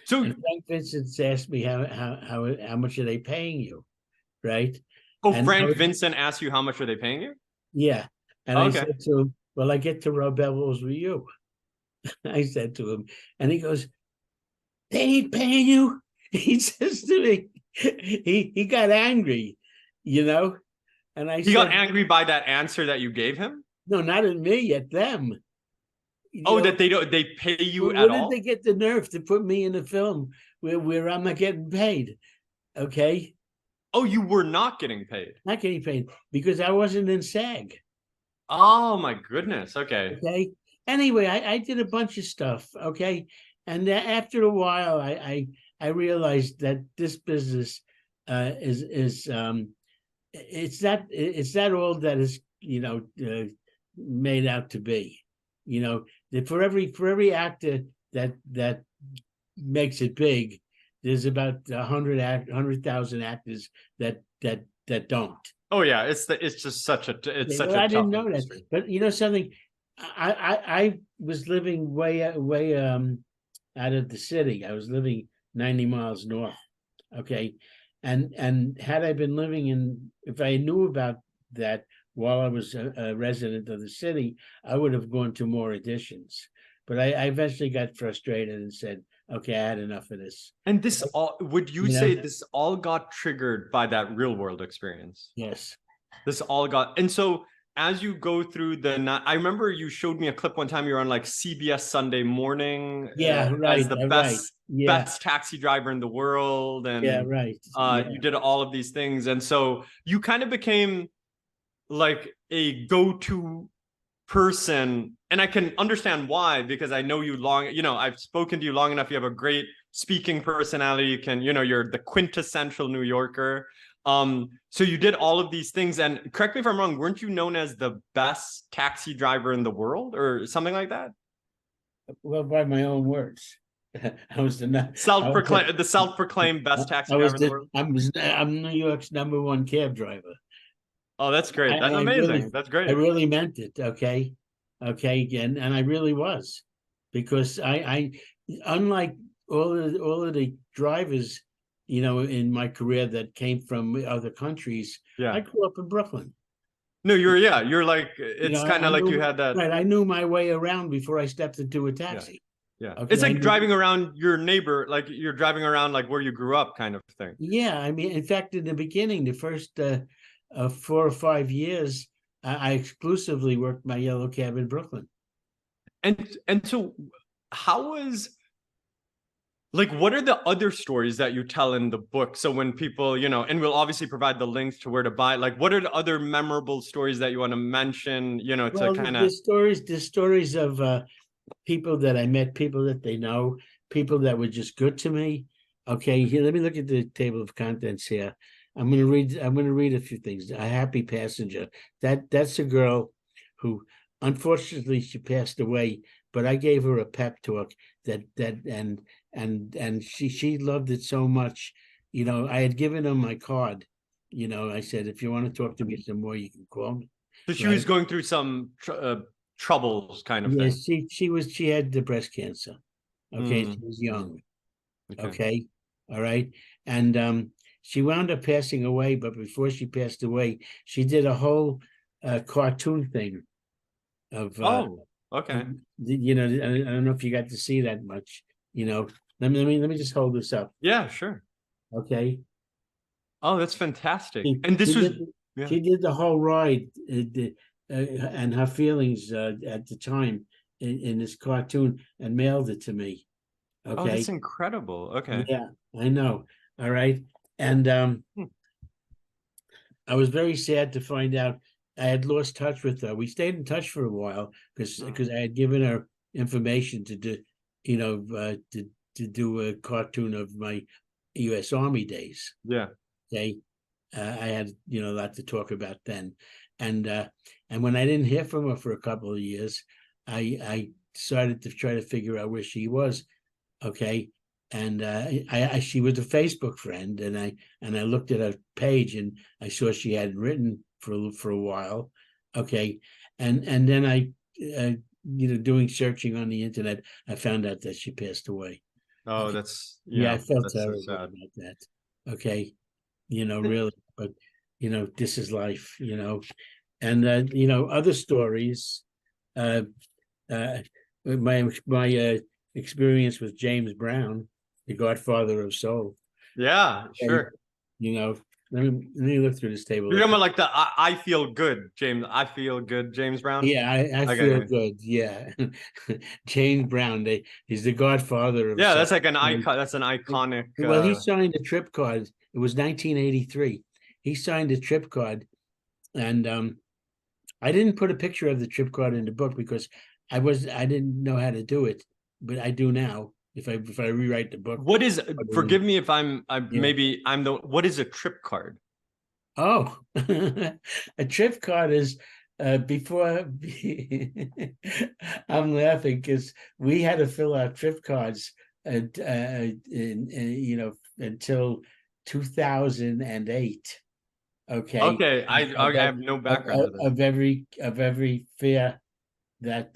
Speaker 2: so Frank Vincent asked me how much are they paying you, right?
Speaker 1: Oh, and Frank Vincent asked you how much are they paying you?
Speaker 2: Yeah, and I said to him, "Well, I get to rub elbows with you." I said to him, and he goes, "They ain't paying you." He says to me, he got angry, and I. He
Speaker 1: got angry by that answer that you gave him?
Speaker 2: No, not at me, at them.
Speaker 1: That they pay you at all?
Speaker 2: Where did they get the nerve to put me in a film where I'm not getting paid? Okay.
Speaker 1: Oh, you were not getting paid?
Speaker 2: Not getting paid because I wasn't in SAG.
Speaker 1: Oh my goodness. Okay.
Speaker 2: Okay. Anyway, I did a bunch of stuff. Okay. And after a while, I realized that this business is it's not all that is made out to be. That for every actor that makes it big, there's about 100,000 actors that that don't.
Speaker 1: Oh yeah, it's just such a
Speaker 2: Well, I
Speaker 1: tough
Speaker 2: didn't know that,
Speaker 1: industry.
Speaker 2: but you know something, I was living way out of the city. I was living 90 miles north. Okay, and had I been living in, if I knew about that while I was a resident of the city, I would have gone to more editions. But I eventually got frustrated and said, okay, I had enough of this.
Speaker 1: And this all, would you
Speaker 2: You know?
Speaker 1: say this all got triggered by that real world experience?
Speaker 2: Yes.
Speaker 1: This all got, and so as you go through I remember you showed me a clip one time. You're on like CBS Sunday Morning,
Speaker 2: Yeah, right.
Speaker 1: as the
Speaker 2: Right. Yeah.
Speaker 1: best taxi driver in the world,
Speaker 2: Yeah,
Speaker 1: and
Speaker 2: right. Yeah.
Speaker 1: you did all of these things, and so you kind of became like a go-to person, and I can understand why, because I know you long, I've spoken to you long enough. You have a great speaking personality. You can, you're the quintessential New Yorker. So you did all of these things, and correct me if I'm wrong, weren't you known as the best taxi driver in the world or something like that?
Speaker 2: Well, by my own words. I was the
Speaker 1: self-proclaimed best taxi driver in the world.
Speaker 2: I'm New York's #1 cab driver.
Speaker 1: Oh, that's great. That's amazing. That's great.
Speaker 2: I really meant it. Okay. And I really was, because I unlike all of the drivers, in my career that came from other countries,
Speaker 1: Yeah.
Speaker 2: I grew up in Brooklyn.
Speaker 1: No, you're like, it's kind of like you had that.
Speaker 2: Right. I knew my way around before I stepped into a taxi.
Speaker 1: Yeah.
Speaker 2: Okay,
Speaker 1: It's like driving around your neighbor, like you're driving around like where you grew up kind of thing.
Speaker 2: Yeah. I mean, in fact, in the beginning, the first 4 or 5 years, I exclusively worked my yellow cab in Brooklyn.
Speaker 1: And so how was, like, what are the other stories that you tell in the book? So when people, and we'll obviously provide the links to where to buy, like, what are the other memorable stories that you want to mention, to kind of.
Speaker 2: The stories of people that I met, people that they know, people that were just good to me. Okay, here, let me look at the table of contents here. I'm going to read a few things. A happy passenger. That's a girl who, unfortunately, she passed away, but I gave her a pep talk and she loved it so much. I had given her my card. I said, if you want to talk to me some more, you can call me.
Speaker 1: So she was going through some troubles kind of thing.
Speaker 2: Yes, she had the breast cancer. Okay, she was young. Okay. All right. And she wound up passing away, but before she passed away, she did a whole cartoon thing of
Speaker 1: okay.
Speaker 2: I don't know if you got to see that much. Let me just hold this up.
Speaker 1: Yeah, sure.
Speaker 2: Okay.
Speaker 1: Oh, that's fantastic. And this
Speaker 2: she did the whole ride, and her feelings at the time in this cartoon, and mailed it to me. Okay.
Speaker 1: Oh, that's incredible. Okay.
Speaker 2: Yeah, I know. All right. And I was very sad to find out I had lost touch with her. We stayed in touch for a while because I had given her information to do, to do a cartoon of my U.S. Army days.
Speaker 1: Yeah.
Speaker 2: Okay. I had, a lot to talk about then. And when I didn't hear from her for a couple of years, I decided to try to figure out where she was. Okay. And she was a Facebook friend, and I looked at her page, and I saw she hadn't written for a while. Okay. And then I doing searching on the internet, I found out that she passed away.
Speaker 1: Oh,
Speaker 2: okay.
Speaker 1: That's
Speaker 2: I felt terrible
Speaker 1: so
Speaker 2: about that. Okay. Really, but this is life, and other stories. My experience with James Brown, the Godfather of Soul.
Speaker 1: Yeah, sure.
Speaker 2: Let me look through this table.
Speaker 1: You're talking about like the I feel good, James. I feel good, James Brown.
Speaker 2: Yeah, I feel good. Yeah, James Brown. He's the Godfather of.
Speaker 1: Yeah, that's like an icon. That's an iconic.
Speaker 2: Well, he signed a trip card. It was 1983. He signed a trip card, and I didn't put a picture of the trip card in the book because I didn't know how to do it, but I do now. If I rewrite the book.
Speaker 1: What is? Forgive me if maybe I'm the. What is a trip card?
Speaker 2: Oh, a trip card is before. I'm laughing because we had to fill out trip cards, until 2008. Okay,
Speaker 1: Okay, I
Speaker 2: of,
Speaker 1: have no background to this.
Speaker 2: of every fare that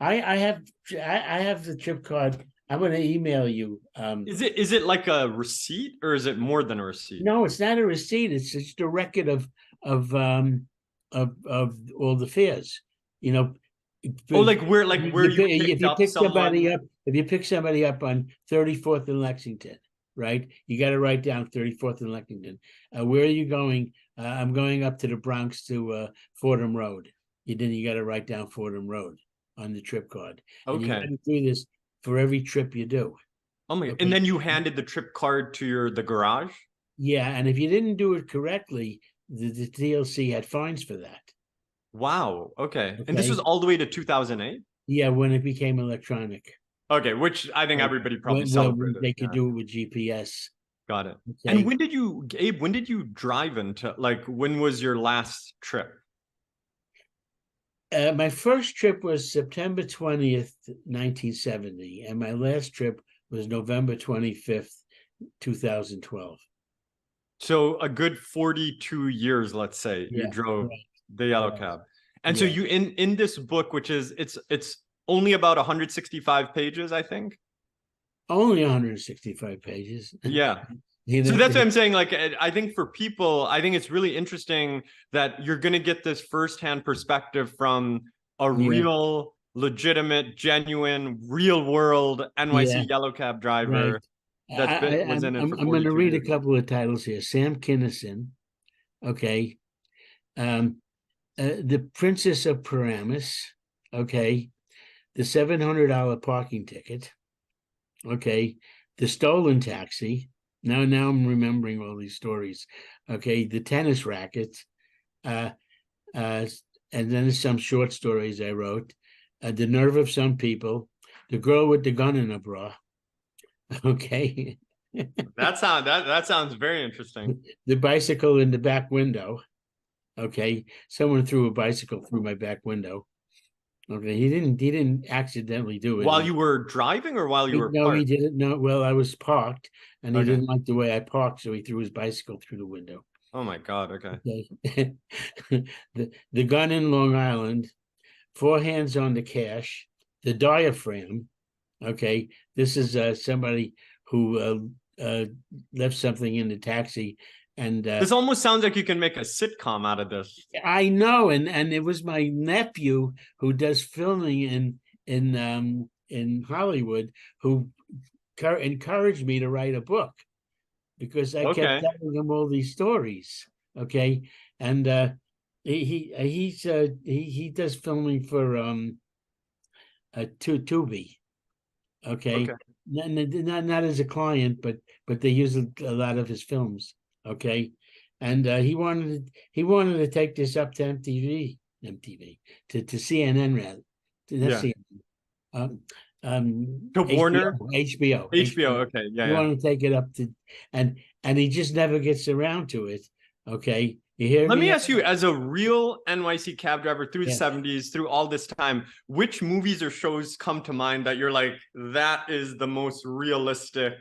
Speaker 2: I have I have the trip card. I'm going to email you.
Speaker 1: Is it like a receipt or is it more than a receipt?
Speaker 2: No, it's not a receipt. It's just a record of of all the fares. You know,
Speaker 1: Oh, like where you
Speaker 2: if
Speaker 1: picked
Speaker 2: you
Speaker 1: up
Speaker 2: pick somebody
Speaker 1: someone.
Speaker 2: up, if you pick somebody up on 34th and Lexington, right? You got to write down 34th and Lexington. Where are you going? I'm going up to the Bronx to Fordham Road. You got to write down Fordham Road on the trip card, and you got
Speaker 1: Okay.
Speaker 2: to do this for every trip you do.
Speaker 1: Oh my, and
Speaker 2: Okay.
Speaker 1: then you handed the trip card to the garage?
Speaker 2: Yeah, and if you didn't do it correctly, the TLC had fines for that.
Speaker 1: Wow. Okay. And this was
Speaker 2: Okay.
Speaker 1: all the way to 2008?
Speaker 2: Yeah, when it became electronic.
Speaker 1: Okay, which I think
Speaker 2: Right.
Speaker 1: everybody probably
Speaker 2: When
Speaker 1: celebrated.
Speaker 2: they could
Speaker 1: Yeah,
Speaker 2: do it with GPS.
Speaker 1: got it. And
Speaker 2: Okay.
Speaker 1: Abe, when did you drive into, like, when was your last trip?
Speaker 2: My first trip was September 20th, 1970, and my last trip was November 25th, 2012.
Speaker 1: So a good 42 years, let's say, you
Speaker 2: Yeah,
Speaker 1: drove
Speaker 2: right,
Speaker 1: the yellow
Speaker 2: right.
Speaker 1: cab. And so
Speaker 2: Yeah,
Speaker 1: you in this book, which is it's only about 165 pages, I think.
Speaker 2: only 165 pages.
Speaker 1: Yeah.
Speaker 2: You
Speaker 1: So
Speaker 2: know,
Speaker 1: that's what I'm saying. Like, I think for people, I think it's really interesting that you're going to get this firsthand perspective from a
Speaker 2: yeah,
Speaker 1: real, legitimate, genuine, real world NYC
Speaker 2: yeah,
Speaker 1: yellow cab
Speaker 2: right.
Speaker 1: driver was in it for
Speaker 2: I'm going to
Speaker 1: 42
Speaker 2: read a
Speaker 1: years.
Speaker 2: couple of titles here. Sam Kinison, okay. Um, The Princess of Paramus, okay. The $700 parking ticket, okay. The Stolen Taxi. Now I'm remembering all these stories. Okay, the tennis racket, uh, uh, and then some short stories I wrote. The Nerve of Some People, The Girl with the Gun in her Bra. Okay.
Speaker 1: That sounds very interesting.
Speaker 2: The Bicycle in the Back Window. Okay. Someone threw a bicycle through my back window. Okay. He didn't accidentally do it.
Speaker 1: While you were driving or while you were
Speaker 2: No, he
Speaker 1: parked?
Speaker 2: didn't know. Well, I was parked and he
Speaker 1: Okay.
Speaker 2: didn't like the way I parked, so he threw his bicycle through the window.
Speaker 1: Oh my God. Okay.
Speaker 2: Okay. The Gun in Long Island, Four Hands on the Cash, The Diaphragm. Okay. This is somebody who left something in the taxi. And
Speaker 1: This almost sounds like you can make a sitcom out of this.
Speaker 2: I know, and it was my nephew who does filming in Hollywood who encouraged me to write a book because I kept
Speaker 1: Okay.
Speaker 2: telling him all these stories. Okay, and he does filming for Tubi. Okay,
Speaker 1: Okay.
Speaker 2: not as a client, but they use a lot of his films. Okay, and he wanted to take this up to MTV to CNN rather. That's
Speaker 1: Yeah.
Speaker 2: CNN. Um,
Speaker 1: To Warner?
Speaker 2: HBO.
Speaker 1: HBO. Okay. Yeah.
Speaker 2: You
Speaker 1: Yeah.
Speaker 2: want to take it up to, and he just never gets around to it. Okay, you hear
Speaker 1: Let me
Speaker 2: me?
Speaker 1: ask you, as a real NYC cab driver through the
Speaker 2: Yeah.
Speaker 1: 70s, through all this time, which movies or shows come to mind that you're like, that is the most realistic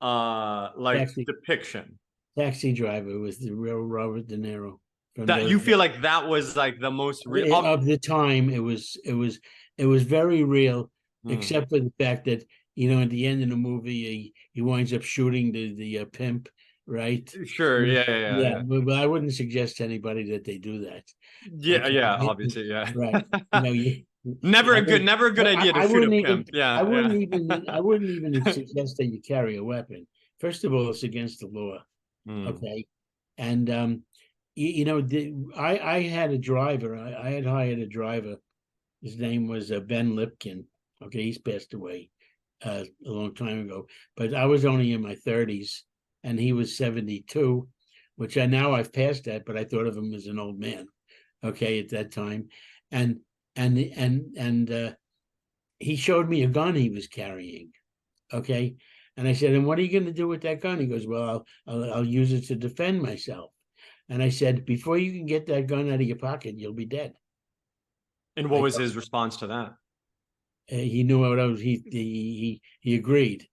Speaker 1: like
Speaker 2: Taxi
Speaker 1: depiction?
Speaker 2: Taxi Driver was the real Robert De Niro from
Speaker 1: That
Speaker 2: those
Speaker 1: you feel like that was like the most real
Speaker 2: of the time. It was very real, except for the fact that at the end of the movie he winds up shooting the pimp, right?
Speaker 1: Sure. Yeah. Yeah. Yeah.
Speaker 2: Yeah,
Speaker 1: Yeah.
Speaker 2: but I wouldn't suggest to anybody that they do that.
Speaker 1: Yeah.
Speaker 2: Okay,
Speaker 1: Yeah. Obviously. Yeah.
Speaker 2: right. You,
Speaker 1: Never
Speaker 2: I
Speaker 1: a good,
Speaker 2: would,
Speaker 1: never a good idea to
Speaker 2: I
Speaker 1: shoot a
Speaker 2: wouldn't even,
Speaker 1: pimp. Yeah. Yeah.
Speaker 2: I wouldn't even suggest that you carry a weapon. First of all, it's against the law.
Speaker 1: Mm.
Speaker 2: Okay, and I had a driver. I had hired a driver. His name was Ben Lipkin. Okay, he's passed away a long time ago. But I was only in my 30s, and he was 72, which I've passed that, but I thought of him as an old man. Okay, at that time, and he showed me a gun he was carrying. Okay, and I said, "And what are you going to do with that gun?" He goes, "Well, I'll use it to defend myself." And I said, "Before you can get that gun out of your pocket, you'll be dead."
Speaker 1: And what was his response to that?
Speaker 2: He knew what I was. He agreed.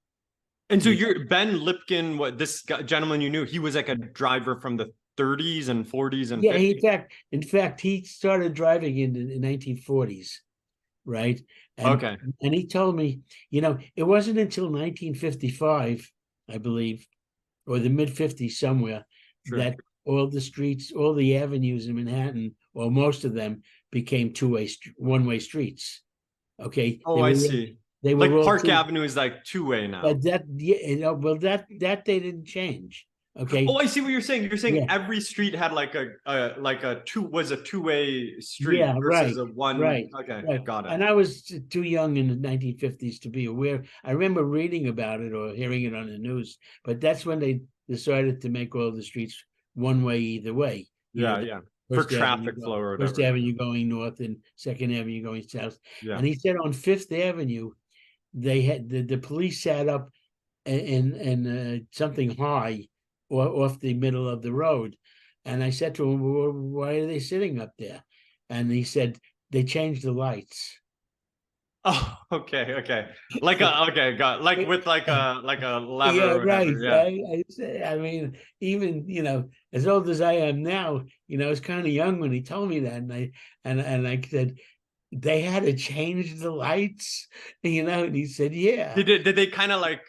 Speaker 1: And so you're Ben Lipkin, what this gentleman you knew, he was like a driver from the 30s and 40s and
Speaker 2: Yeah,
Speaker 1: 50s.
Speaker 2: in fact, he started driving in the 1940s, right?
Speaker 1: Okay.
Speaker 2: And he told me, it wasn't until 1955, I believe, or the mid 50s somewhere,
Speaker 1: Sure.
Speaker 2: that all the streets, all the avenues in Manhattan, or most of them, became one-way streets. Okay,
Speaker 1: Oh, I see.
Speaker 2: they were
Speaker 1: Like
Speaker 2: all
Speaker 1: Park
Speaker 2: two.
Speaker 1: Avenue is like two-way now.
Speaker 2: But well, that they didn't change. Okay,
Speaker 1: Oh, I see what you're saying. You're saying
Speaker 2: yeah,
Speaker 1: every street had like a two-way street
Speaker 2: yeah,
Speaker 1: versus a one.
Speaker 2: right,
Speaker 1: Okay,
Speaker 2: right.
Speaker 1: got it.
Speaker 2: And I was too young in the 1950s to be aware. I remember reading about it or hearing it on the news, but that's when they decided to make all the streets one way either way.
Speaker 1: Yeah,
Speaker 2: The
Speaker 1: yeah. For
Speaker 2: First Avenue,
Speaker 1: traffic flow or
Speaker 2: First
Speaker 1: whatever.
Speaker 2: Avenue going north and Second Avenue going south.
Speaker 1: Yeah.
Speaker 2: And he said on Fifth Avenue, they had the police sat up in something high or off the middle of the road. And I said to him, well, why are they sitting up there? And he said, they changed the lights.
Speaker 1: Oh, okay, okay. Okay, got like with like a lever
Speaker 2: Yeah,
Speaker 1: or
Speaker 2: right.
Speaker 1: whatever. Yeah.
Speaker 2: I mean, even as old as I am now, I was kind of young when he told me that, and I said they had to change the lights, and he said, yeah.
Speaker 1: Did they kind of like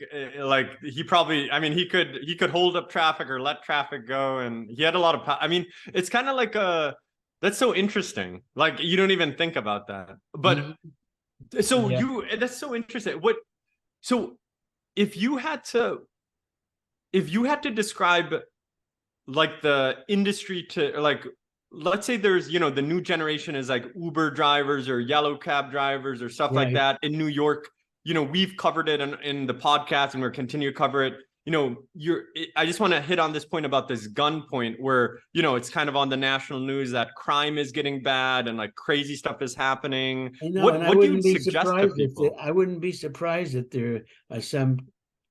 Speaker 1: he probably, I mean, he could hold up traffic or let traffic go, and he had a lot of I mean, it's kind of like that's so interesting. Like you don't even think about that. But so
Speaker 2: Yeah.
Speaker 1: that's so interesting. So if you had to describe like the industry to like, let's say there's the new generation is like Uber drivers or yellow cab drivers or stuff like
Speaker 2: Right.
Speaker 1: that in New York. We've covered it in the podcast and we're continue to cover it. I just want to hit on this point about this gun point where it's kind of on the national news that crime is getting bad and like crazy stuff is happening.
Speaker 2: I know, and
Speaker 1: What do you suggest to people?
Speaker 2: I wouldn't be surprised if there are some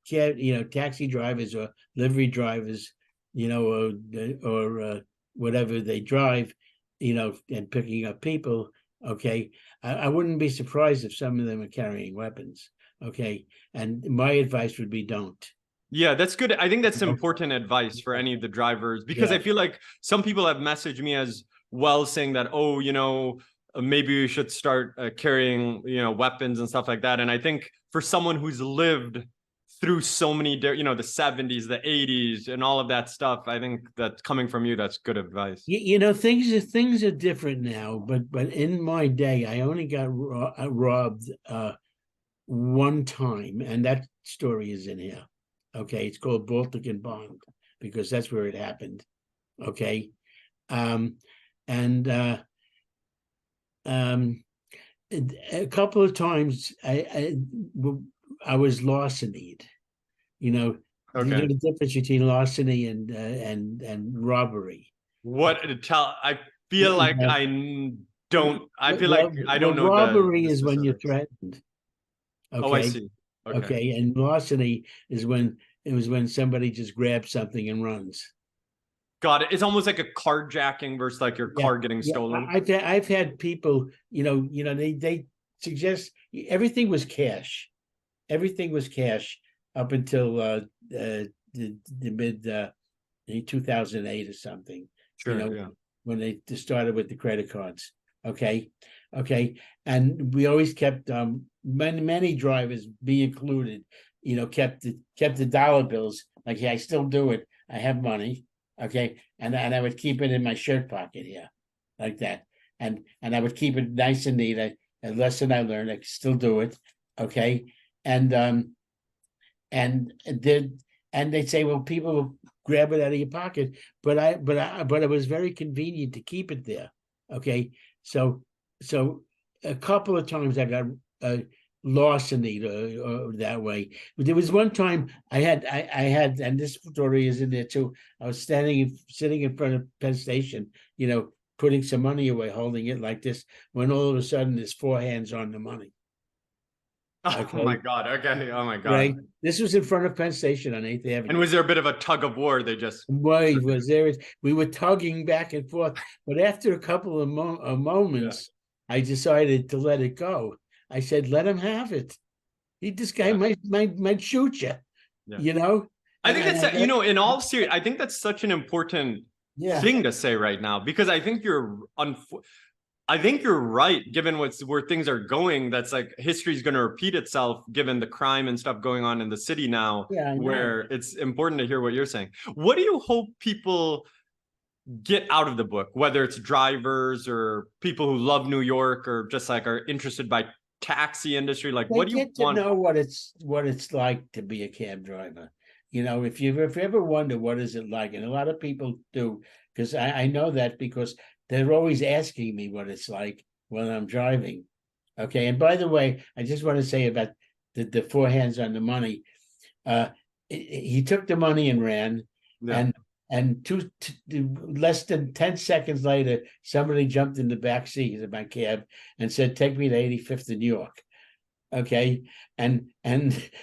Speaker 2: taxi drivers or livery drivers, or whatever they drive, and picking up people. Okay, I wouldn't be surprised if some of them are carrying weapons. Okay, and my advice would be don't.
Speaker 1: Yeah, that's good. I think that's important advice for any of the drivers because
Speaker 2: Yeah.
Speaker 1: I feel like some people have messaged me as well saying that, oh, maybe you should start carrying, weapons and stuff like that. And I think for someone who's lived through so many, the 70s, the 80s and all of that stuff, I think that coming from you, that's good advice.
Speaker 2: Things are different now, but in my day, I only got robbed one time, and that story is in here. Okay, it's called Baltic and Bond because that's where it happened. Okay, and a couple of times I was larcenied.
Speaker 1: Okay.
Speaker 2: The difference between larceny and robbery.
Speaker 1: I feel like I don't. I feel like I don't know
Speaker 2: robbery
Speaker 1: the
Speaker 2: is when you're
Speaker 1: specifics.
Speaker 2: threatened. Okay.
Speaker 1: Oh, I see.
Speaker 2: Okay, and larceny is when somebody just grabs something and runs.
Speaker 1: Got it. It's almost like a carjacking versus like your car getting stolen.
Speaker 2: I've had people, they suggest everything was cash. Everything was cash up until the mid 2008 or something.
Speaker 1: Sure.
Speaker 2: When they started with the credit cards. Okay. And we always kept many drivers, be included, kept the dollar bills. Like, yeah, I still do it. I have money. Okay. And I would keep it in my shirt pocket here, like that. And I would keep it nice and neat. A lesson I learned, I could still do it. Okay. And they'd say, well, people will grab it out of your pocket, but it was very convenient to keep it there. Okay. So a couple of times I got larceny or that way. But there was one time I had, and this story is in there too. I was sitting in front of Penn Station, putting some money away, holding it like this, when all of a sudden there's four hands on the money.
Speaker 1: Okay. Oh my God. Okay. Oh my God.
Speaker 2: Right. This was in front of Penn Station on 8th Avenue.
Speaker 1: And was there a bit of a tug of war? They just
Speaker 2: was there. We were tugging back and forth, but after a couple of moments, I decided to let it go. I said, "Let him have it. This guy might shoot you."
Speaker 1: I think that's in all serious. I think that's such an important
Speaker 2: Yeah.
Speaker 1: thing to say right now, because I think I think you're right, given where things are going. That's like history's going to repeat itself, given the crime and stuff going on in the city now,
Speaker 2: Yeah, I know.
Speaker 1: where it's important to hear what you're saying. What do you hope people get out of the book, whether it's drivers or people who love New York or just like are interested by taxi industry? Like,
Speaker 2: They
Speaker 1: what do you
Speaker 2: get to
Speaker 1: want?
Speaker 2: know what it's like to be a cab driver. You know, if you ever wonder what is it like, and a lot of people do, because I know that because they're always asking me what it's like when I'm driving. Okay. And by the way, I just want to say about the four hands on the money. He took the money and ran,
Speaker 1: Yeah.
Speaker 2: and less than 10 seconds later, somebody jumped in the back seat of my cab and said, "Take me to 85th in New York." Okay. And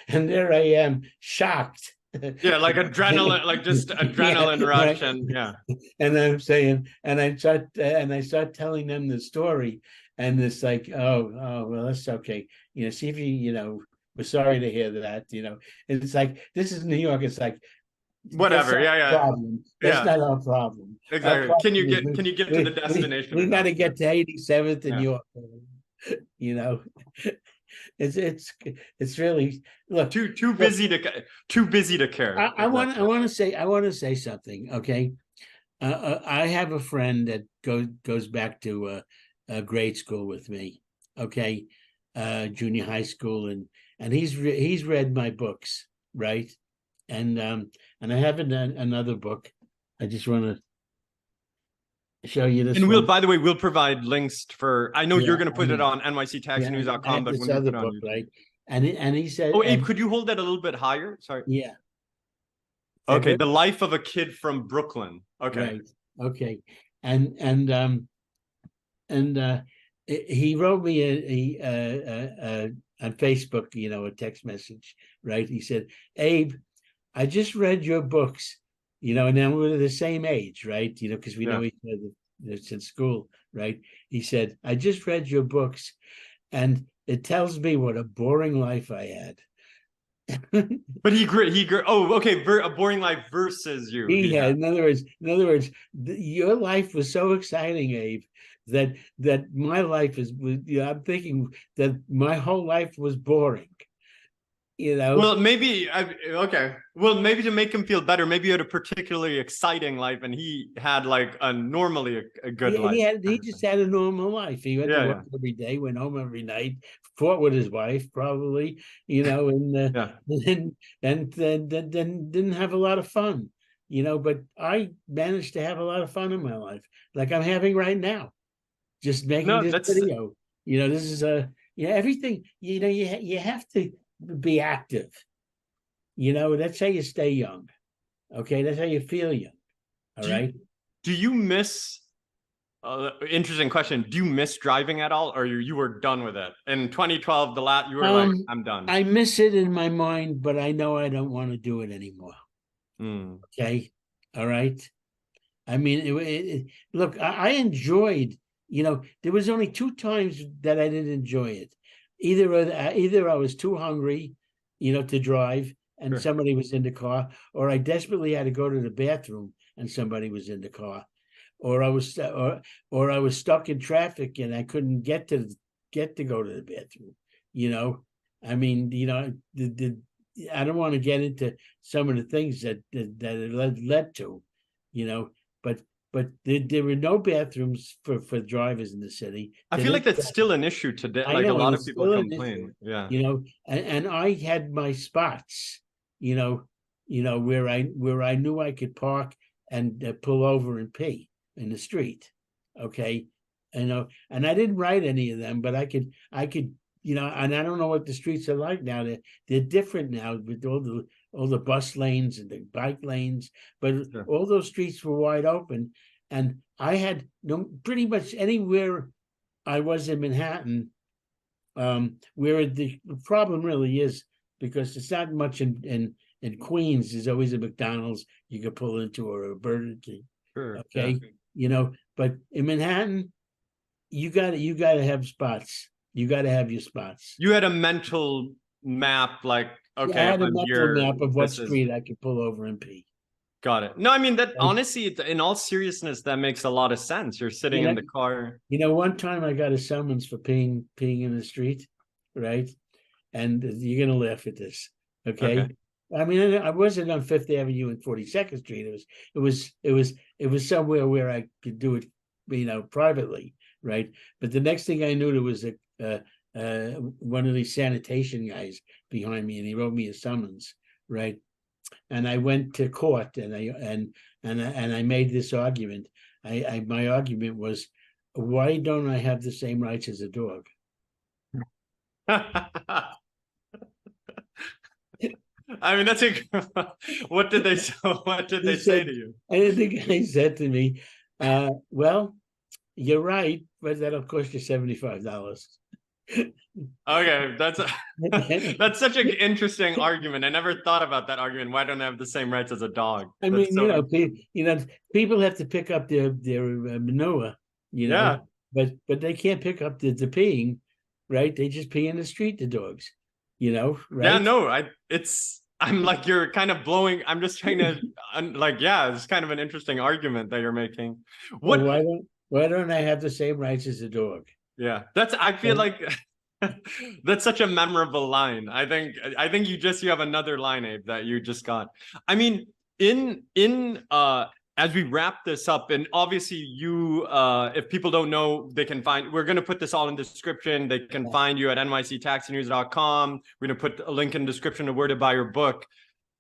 Speaker 2: there I am, shocked.
Speaker 1: Yeah, like adrenaline, like just adrenaline rush, and yeah.
Speaker 2: And I'm saying, and I start telling them the story, and it's like, oh, well, that's okay. You know, see if we're sorry to hear that. You know, and it's like, this is New York. It's like,
Speaker 1: Whatever. Yeah.
Speaker 2: problem. That's not our problem.
Speaker 1: Exactly.
Speaker 2: Our
Speaker 1: Can you
Speaker 2: problem
Speaker 1: get to the destination?
Speaker 2: We got to get to 87th in
Speaker 1: Yeah.
Speaker 2: New York. You know, it's really, look,
Speaker 1: too busy to care.
Speaker 2: I want to say something. Okay. I have a friend that goes back to grade school with me. Okay. Junior high school, and he's read my books, right? And I have another book. I just want to show you this.
Speaker 1: And
Speaker 2: one.
Speaker 1: by the way, we'll provide links for. I know you're going to put it on nyctaxinews.com, but
Speaker 2: this
Speaker 1: when
Speaker 2: other
Speaker 1: we put
Speaker 2: book,
Speaker 1: on
Speaker 2: right? And he said,
Speaker 1: "Oh, Abe, could you hold that a little bit higher?" Sorry.
Speaker 2: Yeah.
Speaker 1: Okay, The Life of a Kid from Brooklyn. Okay.
Speaker 2: Right. Okay. And he wrote me on Facebook, a text message, right? He said, "Abe, I just read your books, and then we're the same age, right? Because we know each other since school, right?" He said, "I just read your books, and it tells me what a boring life I had."
Speaker 1: But he grew. Oh, okay. A boring life versus you.
Speaker 2: In other words, your life was so exciting, Abe, that my life I'm thinking that my whole life was boring.
Speaker 1: Well, maybe okay. Well, maybe to make him feel better, maybe you had a particularly exciting life, and he had like normally a good life.
Speaker 2: He just had a normal life. He went to work every day, went home every night, fought with his wife, probably, and then didn't have a lot of fun, But I managed to have a lot of fun in my life, like I'm having right now, just making this video. This is everything. You have to be active. That's how you stay young. Okay, that's how you feel young. All right.
Speaker 1: Do you miss? Interesting question. Do you miss driving at all, or you were done with it in 2012? You were like, I'm done.
Speaker 2: I miss it in my mind, but I know I don't want to do it anymore. Okay, all right. I mean, look, I enjoyed. There was only 2 times that I didn't enjoy it. Either I was too hungry, to drive, and somebody was in the car, or I desperately had to go to the bathroom and somebody was in the car, or I was stuck in traffic and I couldn't get to go to the bathroom. I mean, I don't want to get into some of the things that it led to, but there were no bathrooms for drivers in the city.
Speaker 1: I feel like that's still an issue today. Like a lot of people complain. Yeah.
Speaker 2: And I had my spots, where I knew I could park and pull over and pee in the street. Okay. And I didn't write any of them, but I could, and I don't know what the streets are like now. They're different now with all the bus lanes and the bike lanes, but all those streets were wide open. And I had pretty much anywhere I was in Manhattan, where the problem really is, because it's not much in Queens. There's always a McDonald's you could pull into, or a Burger King.
Speaker 1: Sure.
Speaker 2: Okay. Yeah. But in Manhattan, you gotta have spots. You got to have your spots.
Speaker 1: You had a mental map, like, okay,
Speaker 2: I had a mental map of what street I could pull over and pee.
Speaker 1: Got it. No, I mean that
Speaker 2: Right?
Speaker 1: honestly, in all seriousness, that makes a lot of sense. You're sitting in the car.
Speaker 2: One time I got a summons for peeing in the street, right? And you're gonna laugh at this,
Speaker 1: Okay.
Speaker 2: okay? I mean, I wasn't on Fifth Avenue and 42nd Street. It was somewhere where I could do it, privately, right? But the next thing I knew, there was one of these sanitation guys behind me, and he wrote me a summons, right? And I went to court, and I made this argument. My argument was, why don't I have the same rights as a dog?
Speaker 1: I mean, that's a what did they say to you?
Speaker 2: And the guy said to me, well, you're right, but that'll cost you $75.
Speaker 1: Okay, that's such an interesting argument. I never thought about that argument. Why don't I have the same rights as a dog?
Speaker 2: I
Speaker 1: That's
Speaker 2: mean,
Speaker 1: so
Speaker 2: people have to pick up their manure,
Speaker 1: yeah.
Speaker 2: but they can't pick up the peeing, right? They just pee in the street, the dogs,
Speaker 1: Yeah,
Speaker 2: right?
Speaker 1: no, I'm like, you're kind of blowing. I'm just trying to like, yeah, it's kind of an interesting argument that you're making.
Speaker 2: Well,
Speaker 1: What?
Speaker 2: why don't I have the same rights as a dog?
Speaker 1: Yeah, I feel like that's such a memorable line. I think you have another line, Abe, that you just got. I mean, in as we wrap this up, and obviously if people don't know, we're going to put this all in the description. They can find you at nyctaxinews.com. We're going to put a link in the description of where to buy your book.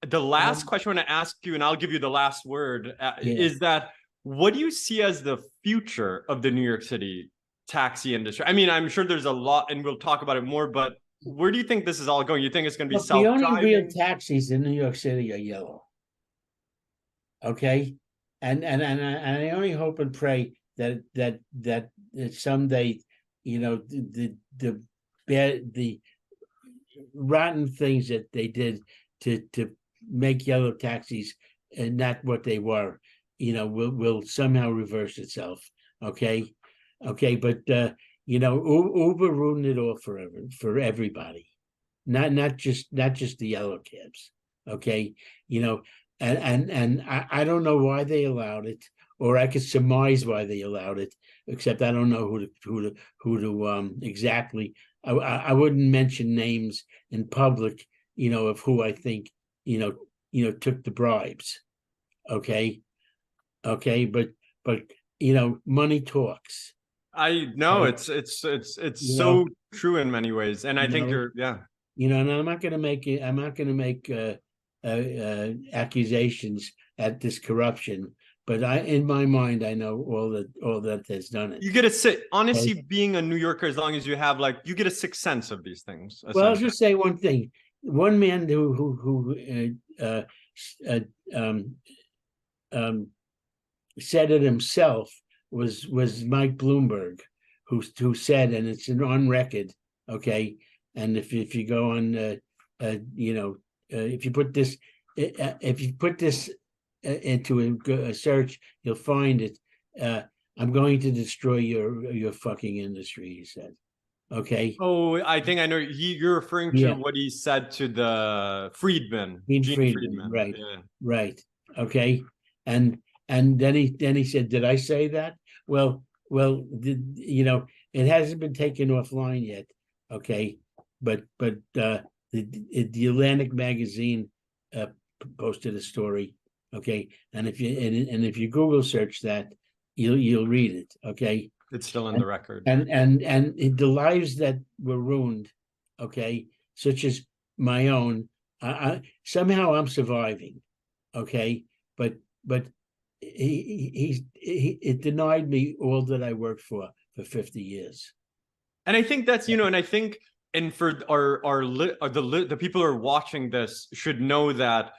Speaker 1: The last question I want to ask you, and I'll give you the last word, is that what do you see as the future of the New York City taxi industry? I mean, I'm sure there's a lot, and we'll talk about it more, but where do you think this is all going? You think it's going to be self-driving?
Speaker 2: The only real taxis in New York City are yellow. Okay. And I only hope and pray that someday, the rotten things that they did to make yellow taxis and not what they were, will somehow reverse itself. Okay. But Uber ruined it all forever for everybody, not just the yellow cabs. Okay. And I don't know why they allowed it, or I could surmise why they allowed it, except I don't know who to exactly. I wouldn't mention names in public, of who I think took the bribes. Okay, but money talks.
Speaker 1: I know it's so true in many ways, and I think
Speaker 2: and I'm not going to make accusations at this corruption, but in my mind, I know all that has done it.
Speaker 1: You get honestly, being a New Yorker, as long as you have you get a sixth sense of these things.
Speaker 2: Well, I'll just say one thing. One man who said it himself was Mike Bloomberg, who said, and it's on record, okay. And if you go on, if you put this into a search, you'll find it. I'm going to destroy your fucking industry, he said. Okay.
Speaker 1: Oh, I think I know. You're referring to what he said to the Friedman, Gene Friedman.
Speaker 2: Right. Yeah. Right. Okay. And then he said, "Did I say that?" Well, it hasn't been taken offline yet. Okay, but the Atlantic magazine posted a story. Okay, and if you Google search that, you'll read it. Okay,
Speaker 1: it's still in the record.
Speaker 2: And the lives that were ruined, okay, such as my own, somehow I'm surviving. Okay, but it denied me all that I worked for 50 years.
Speaker 1: And I think that's, and I think, and for the people who are watching this should know that,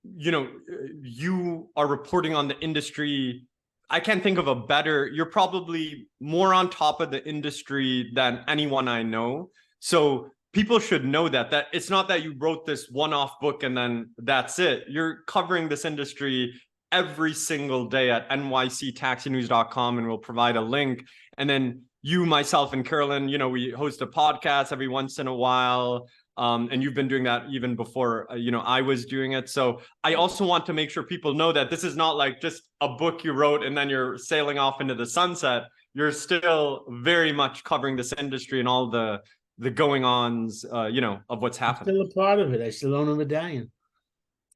Speaker 1: you are reporting on the industry. I can't think of a better, you're probably more on top of the industry than anyone I know. So people should know that it's not that you wrote this one-off book and then that's it. You're covering this industry every single day at nyctaxinews.com, and we'll provide a link. And then you, myself, and Carolyn, we host a podcast every once in a while. And you've been doing that even before, I was doing it. So I also want to make sure people know that this is not like just a book you wrote and then you're sailing off into the sunset. You're still very much covering this industry and all the going-ons, of what's happening.
Speaker 2: I'm still a part of it. I still own a medallion.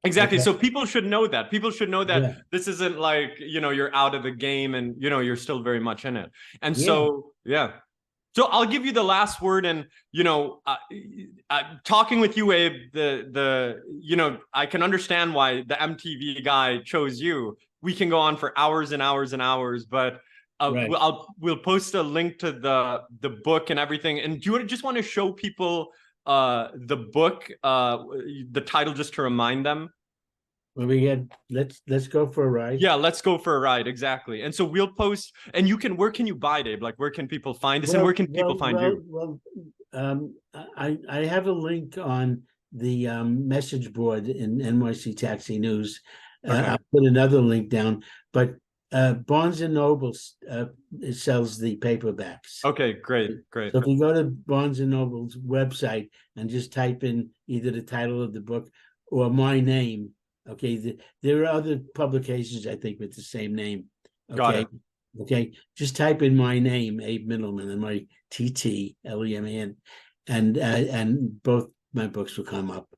Speaker 1: Exactly.
Speaker 2: Okay.
Speaker 1: So people should know that. People should know that
Speaker 2: Yeah.
Speaker 1: this isn't like, you're out of the game and, you're still very much in it. And
Speaker 2: Yeah.
Speaker 1: so, yeah. So I'll give you the last word. And, talking with you, Abe, I can understand why the MTV guy chose you. We can go on for hours and hours and hours, but
Speaker 2: Right.
Speaker 1: we'll post a link to the book and everything. And do you just want to show people the book, the title, just to remind them?
Speaker 2: Well, let's go for a ride.
Speaker 1: Yeah, let's go for a ride. Exactly. And so we'll post, and where can you buy it, Abe? Like, where can people find this, and where can people find you?
Speaker 2: Well, I have a link on the message board in NYC Taxi News.
Speaker 1: Okay.
Speaker 2: I'll put another link down, but Barnes and Noble it sells the paperbacks.
Speaker 1: Okay, great.
Speaker 2: So if you go to Barnes and Noble's website and just type in either the title of the book or my name, okay, there are other publications, I think, with the same name. Okay.
Speaker 1: Got it.
Speaker 2: Okay, just type in my name, Abe Mittleman, and my TTLEMAN, and both my books will come up.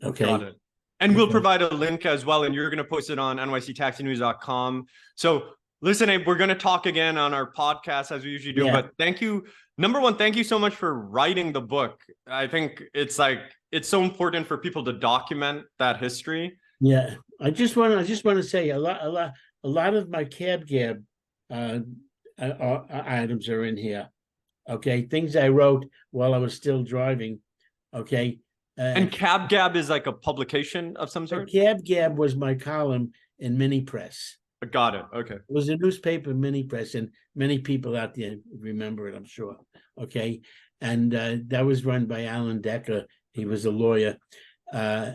Speaker 2: Okay.
Speaker 1: Got it. And we'll provide a link as well, and you're going to post it on nyctaxinews.com. So listen, Abe, we're going to talk again on our podcast as we usually do. Yeah. But thank you. Number one, thank you so much for writing the book. I think it's so important for people to document that history.
Speaker 2: Yeah, I just want to say a lot of my cab gab items are in here. Okay, things I wrote while I was still driving. Okay.
Speaker 1: And Cab Gab is like a publication of some sort?
Speaker 2: Cab Gab was my column in Mini Press.
Speaker 1: Got it. Okay.
Speaker 2: It was a newspaper, Mini Press, and many people out there remember it, I'm sure. Okay. And that was run by Alan Decker. He was a lawyer.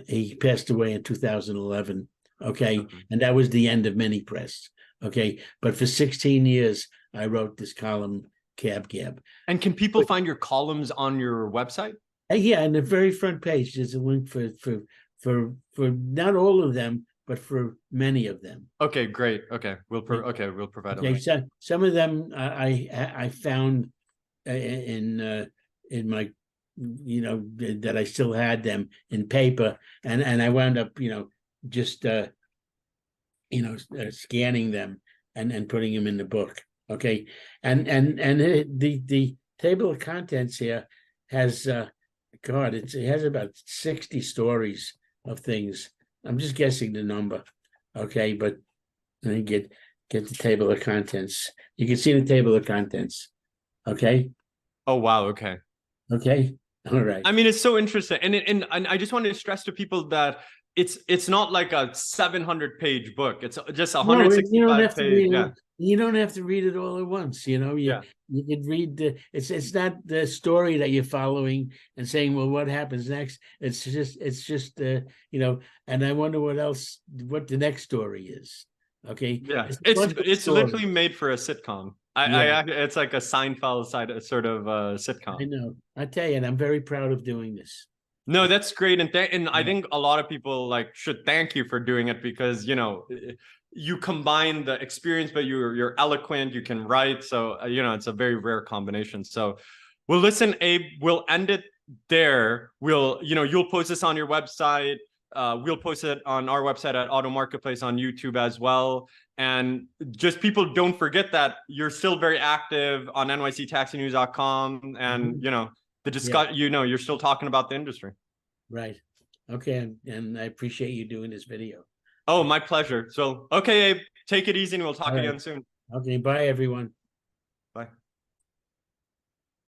Speaker 2: He passed away in 2011. Okay. And that was the end of Mini Press. Okay. But for 16 years, I wrote this column, Cab Gab.
Speaker 1: And can people find your columns on your website?
Speaker 2: Yeah, on the very front page, there's a link for not all of them, but for many of them.
Speaker 1: Okay, great. Okay, we'll provide a link.
Speaker 2: So some of them I found in my, that I still had them in paper, and I wound up just scanning them and putting them in the book. Okay, and the table of contents here has. It has about 60 stories of things. I'm just guessing the number. Okay, but let me get the table of contents. You can see the table of contents. Okay.
Speaker 1: Oh wow. Okay.
Speaker 2: Okay. All right.
Speaker 1: I mean, it's so interesting, and I just wanted to stress to people that it's not like a 700-page book. It's just 165 page. Yeah.
Speaker 2: You don't have to read it all at once. You could read it's not the story that you're following and saying, well, what happens next? It's just and I wonder what the next story is. Okay.
Speaker 1: Yeah. It's literally made for a sitcom. It's like a Seinfeld sort of sitcom.
Speaker 2: I know. I tell you, and I'm very proud of doing this.
Speaker 1: No, that's great. And I think a lot of people should thank you for doing it, because, you combine the experience, but you're eloquent, you can write. So, it's a very rare combination. So, well, listen, Abe, we'll end it there. You'll post this on your website. We'll post it on our website at AutoMarketplace, on YouTube as well. And just people don't forget that you're still very active on nyctaxinews.com, and, you're still talking about the industry.
Speaker 2: Right. Okay. And I appreciate you doing this video.
Speaker 1: Oh, my pleasure. So, okay, Abe, take it easy, and we'll talk again soon.
Speaker 2: Okay. Bye, everyone.